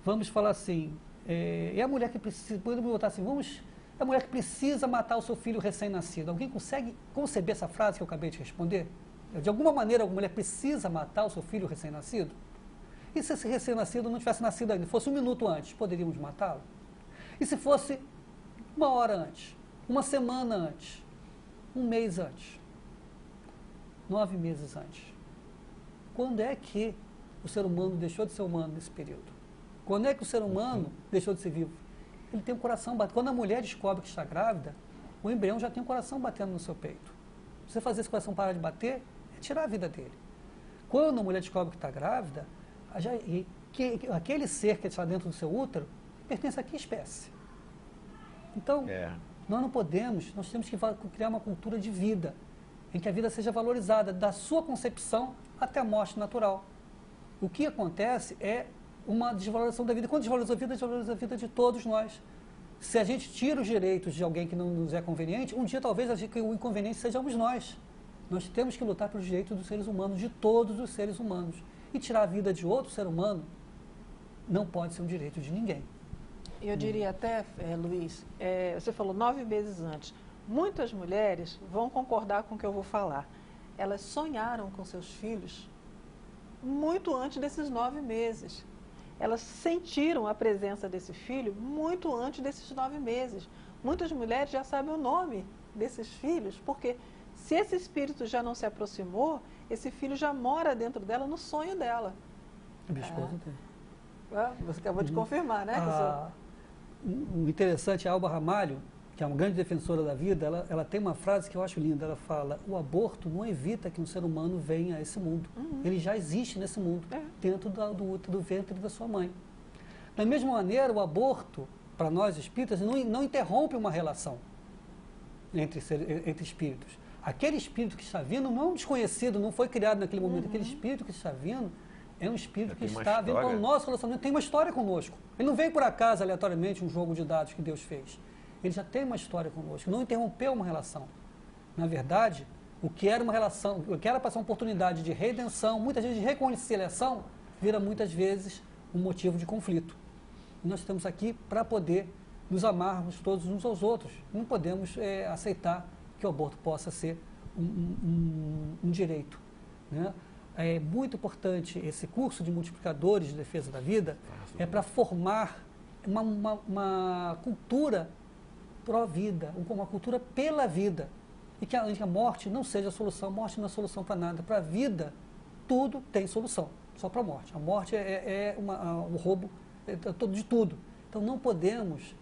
Vamos falar assim, e a mulher que precisa, podemos botar assim, a mulher que precisa matar o seu filho recém-nascido. Alguém consegue conceber essa frase que eu acabei de responder? De alguma maneira, a mulher precisa matar o seu filho recém-nascido? E se esse recém-nascido não tivesse nascido ainda, fosse 1 minuto antes, poderíamos matá-lo? E se fosse 1 hora antes, 1 semana antes, 1 mês antes, 9 meses antes? Quando é que o ser humano deixou de ser humano nesse período? Quando é que o ser humano deixou de ser vivo? Ele tem o coração batendo. Quando a mulher descobre que está grávida, o embrião já tem o coração batendo no seu peito. Você fazer esse coração parar de bater é tirar a vida dele. Quando a mulher descobre que está grávida, aquele ser que está dentro do seu útero pertence a que espécie? Então, nós não podemos, nós temos que criar uma cultura de vida, em que a vida seja valorizada, da sua concepção até a morte natural. O que acontece é uma desvalorização da vida. Quando desvaloriza a vida de todos nós. Se a gente tira os direitos de alguém que não nos é conveniente, um dia talvez o inconveniente sejamos nós. Nós temos que lutar pelos direitos dos seres humanos, de todos os seres humanos. E tirar a vida de outro ser humano não pode ser um direito de ninguém. Eu diria até, Luiz, você falou 9 meses antes. Muitas mulheres vão concordar com o que eu vou falar. Elas sonharam com seus filhos muito antes desses 9 meses. Elas sentiram a presença desse filho muito antes desses 9 meses. Muitas mulheres já sabem o nome desses filhos, porque se esse espírito já não se aproximou, esse filho já mora dentro dela, no sonho dela. A minha esposa tem. Você acabou de confirmar, né? O interessante é a Alba Ramalho, que é uma grande defensora da vida, ela tem uma frase que eu acho linda. Ela fala: o aborto não evita que um ser humano venha a esse mundo. Ele já existe nesse mundo, dentro do ventre da sua mãe. Da mesma maneira, o aborto, para nós espíritas, não interrompe uma relação entre espíritos. Aquele espírito que está vindo não é um desconhecido, não foi criado naquele momento. Aquele espírito que está vindo é um espírito que está vindo com o nosso relacionamento, tem uma história conosco. Ele não veio por acaso, aleatoriamente, um jogo de dados que Deus fez. Ele já tem uma história conosco, não interrompeu uma relação. Na verdade, o que era uma relação, o que era para ser uma oportunidade de redenção, muitas vezes de reconciliação, vira muitas vezes um motivo de conflito. E nós estamos aqui para poder nos amarmos todos uns aos outros. Não podemos aceitar que o aborto possa ser um direito, né? É muito importante esse curso de multiplicadores de defesa da vida, para formar uma cultura pró-vida, uma cultura pela vida. E que a morte não seja a solução. A morte não é solução para nada. Para a vida, tudo tem solução, só para a morte. A morte um roubo de tudo. Então não podemos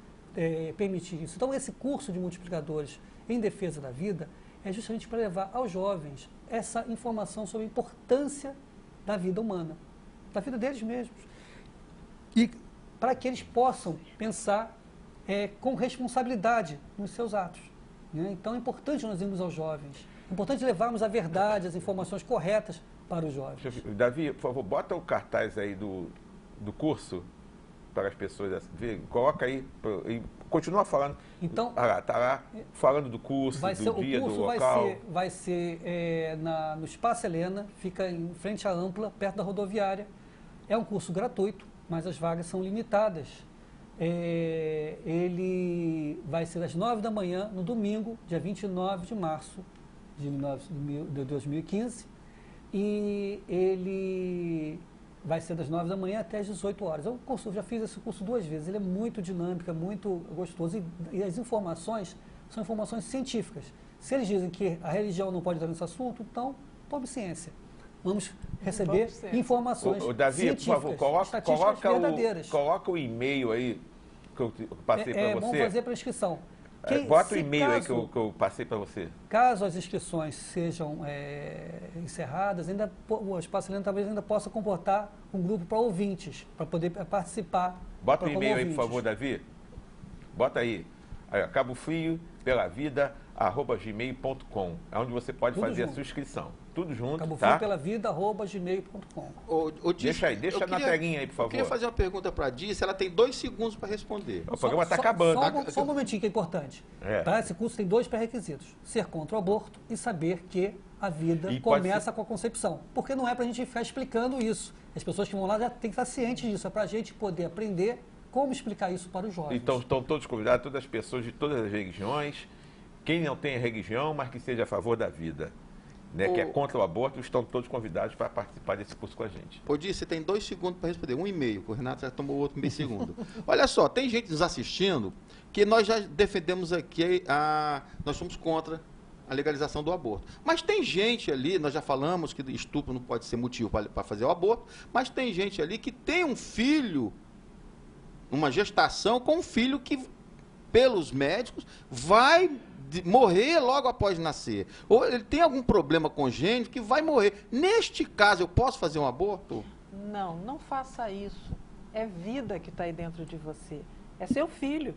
permitir isso. Então esse curso de multiplicadores em defesa da vida é justamente para levar aos jovens essa informação sobre a importância da vida humana, da vida deles mesmos. E para que eles possam pensar com responsabilidade nos seus atos, né? Então é importante nós irmos aos jovens, é importante levarmos a verdade, as informações corretas para os jovens. Davi, por favor, bota o cartaz aí do curso para as pessoas verem, coloca aí e continua falando. Então, está lá falando do curso, do dia, do local. Vai ser no Espaço Helena, fica em frente à Ampla, perto da rodoviária. É um curso gratuito, mas as vagas são limitadas. Ele vai ser às 9 da manhã, no domingo, dia 29 de março de 2015, e ele vai ser das 9 da manhã até as 18 horas. Eu já fiz esse curso 2 vezes, ele é muito dinâmico, é muito gostoso, e as informações são informações científicas. Se eles dizem que a religião não pode entrar nesse assunto, então tome ciência. Vamos receber informações Davi, científicas, por favor, estatísticas verdadeiras. Coloca o e-mail aí que eu passei para você. Vamos fazer para inscrição. Bota o e-mail aí que eu passei para você. Caso as inscrições sejam encerradas, o Espaço Helena talvez ainda possa comportar um grupo para ouvintes, para poder participar. Bota o e-mail aí, por favor, Davi. Bota aí. Cabo Frio pela Vida @gmail.com. É onde você pode fazer a sua inscrição. Tudo junto, Cabo tá? Frio pela Vida @gmail.com. Deixa aí, deixa na telinha aí, por favor. Eu queria fazer uma pergunta para a Dice, ela tem 2 segundos para responder. O programa está acabando. Só um momentinho que é importante. Tá? Esse curso tem 2 pré-requisitos. Ser contra o aborto e saber que a vida começa com a concepção. Porque não é para a gente ficar explicando isso. As pessoas que vão lá já têm que estar cientes disso. É para a gente poder aprender como explicar isso para os jovens. Então estão todos convidados, todas as pessoas de todas as religiões. Quem não tem religião, mas que seja a favor da vida, né, que é contra o aborto, estão todos convidados para participar desse curso com a gente. Dice, você tem 2 segundos para responder. Um e-mail, o Renato já tomou outro meio segundo. Olha só, tem gente nos assistindo que nós já defendemos aqui, nós somos contra a legalização do aborto. Mas tem gente ali, nós já falamos que estupro não pode ser motivo para fazer o aborto, mas tem gente ali que tem um filho, uma gestação com um filho que, pelos médicos, vai morrer logo após nascer. Ou ele tem algum problema congênito que vai morrer. Neste caso, eu posso fazer um aborto? Não, não faça isso. É vida que está aí dentro de você. É seu filho.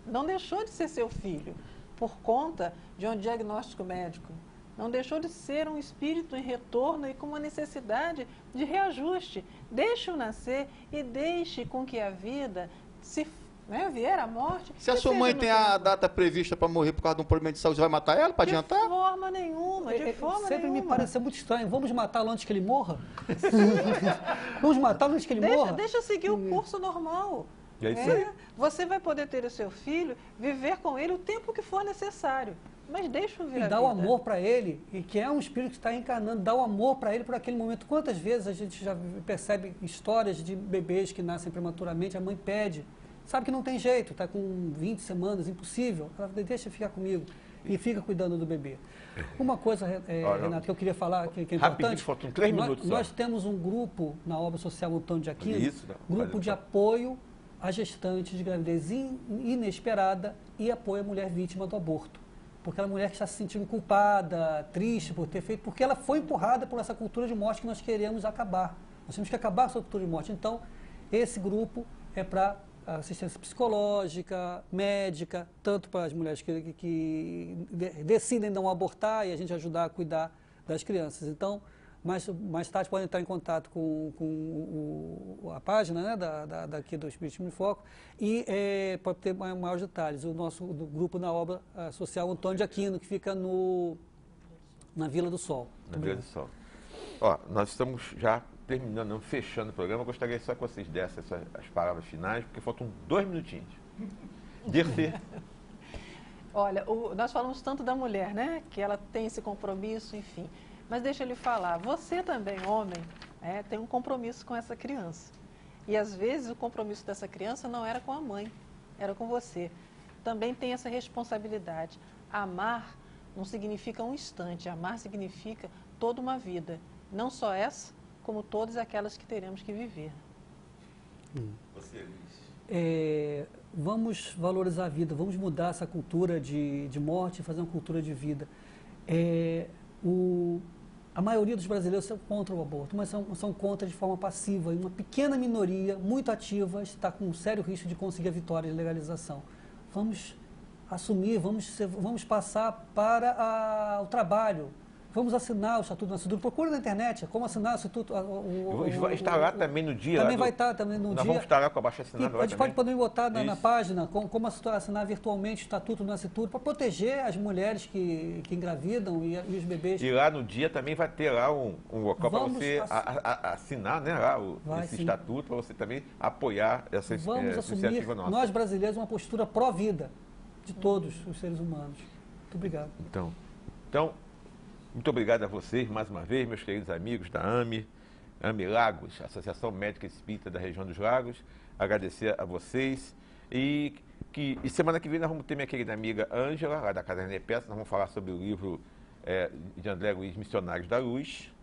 Não deixou de ser seu filho por conta de um diagnóstico médico. Não deixou de ser um espírito em retorno e com uma necessidade de reajuste. Deixe-o nascer e deixe com que a vida se vier a morte. Se a sua mãe tem a data prevista para morrer por causa de um problema de saúde, você vai matar ela para adiantar? De forma nenhuma, de forma Sempre nenhuma. me pareceu muito estranho. Vamos matá-lo antes que ele morra? Vamos matá-lo antes que ele morra? Deixa seguir o curso normal. É isso aí. Você vai poder ter o seu filho, viver com ele o tempo que for necessário. Mas deixa o vir a E dá o vida. amor para ele, e que é um espírito que está encarnando, dá o amor para ele por aquele momento. Quantas vezes a gente já percebe histórias de bebês que nascem prematuramente, a mãe pede, sabe que não tem jeito, está com 20 semanas, impossível, ela deixa ficar comigo e fica cuidando do bebê. Uma coisa, Renato, que eu queria falar, que é importante, faltam 3 minutos nós temos um grupo na obra social Antônio de Aquino, grupo de apoio a gestantes de gravidez inesperada e apoio à mulher vítima do aborto. Porque aquela mulher que está se sentindo culpada, triste por ter feito, porque ela foi empurrada por essa cultura de morte que nós queremos acabar. Nós temos que acabar com essa cultura de morte. Então, esse grupo é para assistência psicológica, médica, tanto para as mulheres que decidem não abortar e a gente ajudar a cuidar das crianças. Então, mais tarde podem entrar em contato com a página, né, daqui do Espiritismo em Foco e pode ter maiores detalhes. O nosso grupo na obra social Antônio de Aquino, que fica na Vila do Sol. Na Vila do Sol. Nós estamos já terminando, fechando o programa. Eu gostaria só que vocês dessem as palavras finais, porque faltam 2 minutinhos. Dirce. Olha, nós falamos tanto da mulher, né? Que ela tem esse compromisso, enfim. Mas deixa ele falar, você também, homem, tem um compromisso com essa criança. E às vezes o compromisso dessa criança não era com a mãe, era com você. Também tem essa responsabilidade. Amar não significa um instante, amar significa toda uma vida. Não só essa, como todas aquelas que teremos que viver. Você, Luiz. Vamos valorizar a vida, vamos mudar essa cultura de morte e fazer uma cultura de vida. A maioria dos brasileiros são contra o aborto, mas são contra de forma passiva. E uma pequena minoria, muito ativa, está com um sério risco de conseguir a vitória de legalização. Vamos assumir, vamos passar para o trabalho. Vamos assinar o Estatuto Nascituro. Procura na internet como assinar o Estatuto. Está lá também no dia. Também vai estar também no dia. Nós vamos estar lá com a baixa assinada. A gente pode botar na página como assinar virtualmente o Estatuto Nascituro para proteger as mulheres que engravidam e os bebês. E lá no dia também vai ter lá um local para você assinar, né, lá esse estatuto, para você também apoiar essa iniciativa nossa. Nós brasileiros, uma postura pró-vida de todos os seres humanos. Muito obrigado. Então, muito obrigado a vocês, mais uma vez, meus queridos amigos da AME Lagos, Associação Médica Espírita da região dos Lagos. Agradecer a vocês e E semana que vem nós vamos ter minha querida amiga Ângela, lá da Casa René Peças. Nós vamos falar sobre o livro de André Luiz, Missionários da Luz.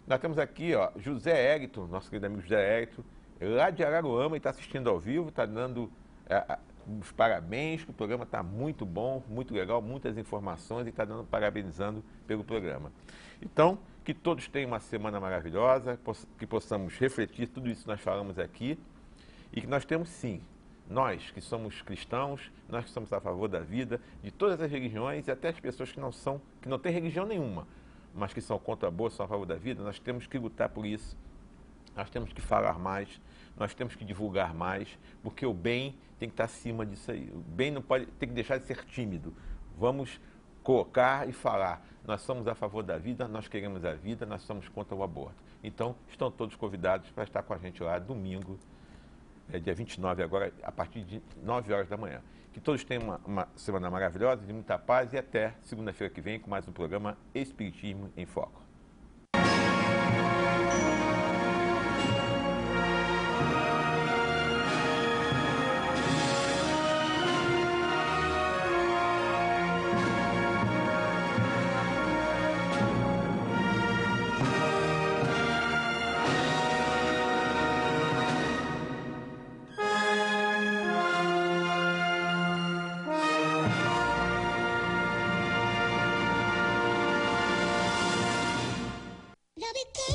Nós temos aqui, ó, José Hélito, nosso querido amigo José Hélito, lá de Araruama, e está assistindo ao vivo, está dando os parabéns, que o programa está muito bom, muito legal, muitas informações, e está parabenizando pelo programa. Então, que todos tenham uma semana maravilhosa, que possamos refletir tudo isso que nós falamos aqui, e que nós temos sim, nós que somos cristãos, nós que somos a favor da vida, de todas as religiões, e até as pessoas que não têm religião nenhuma, mas que são contra a boa, são a favor da vida, nós temos que lutar por isso, nós temos que falar mais, nós temos que divulgar mais, porque o bem tem que estar acima disso aí. O bem não pode, tem que deixar de ser tímido. Vamos colocar e falar, nós somos a favor da vida, nós queremos a vida, nós somos contra o aborto. Então, estão todos convidados para estar com a gente lá domingo, dia 29 agora, a partir de 9 horas da manhã. Que todos tenham uma semana maravilhosa, de muita paz, e até segunda-feira que vem com mais um programa Espiritismo em Foco. Love it good.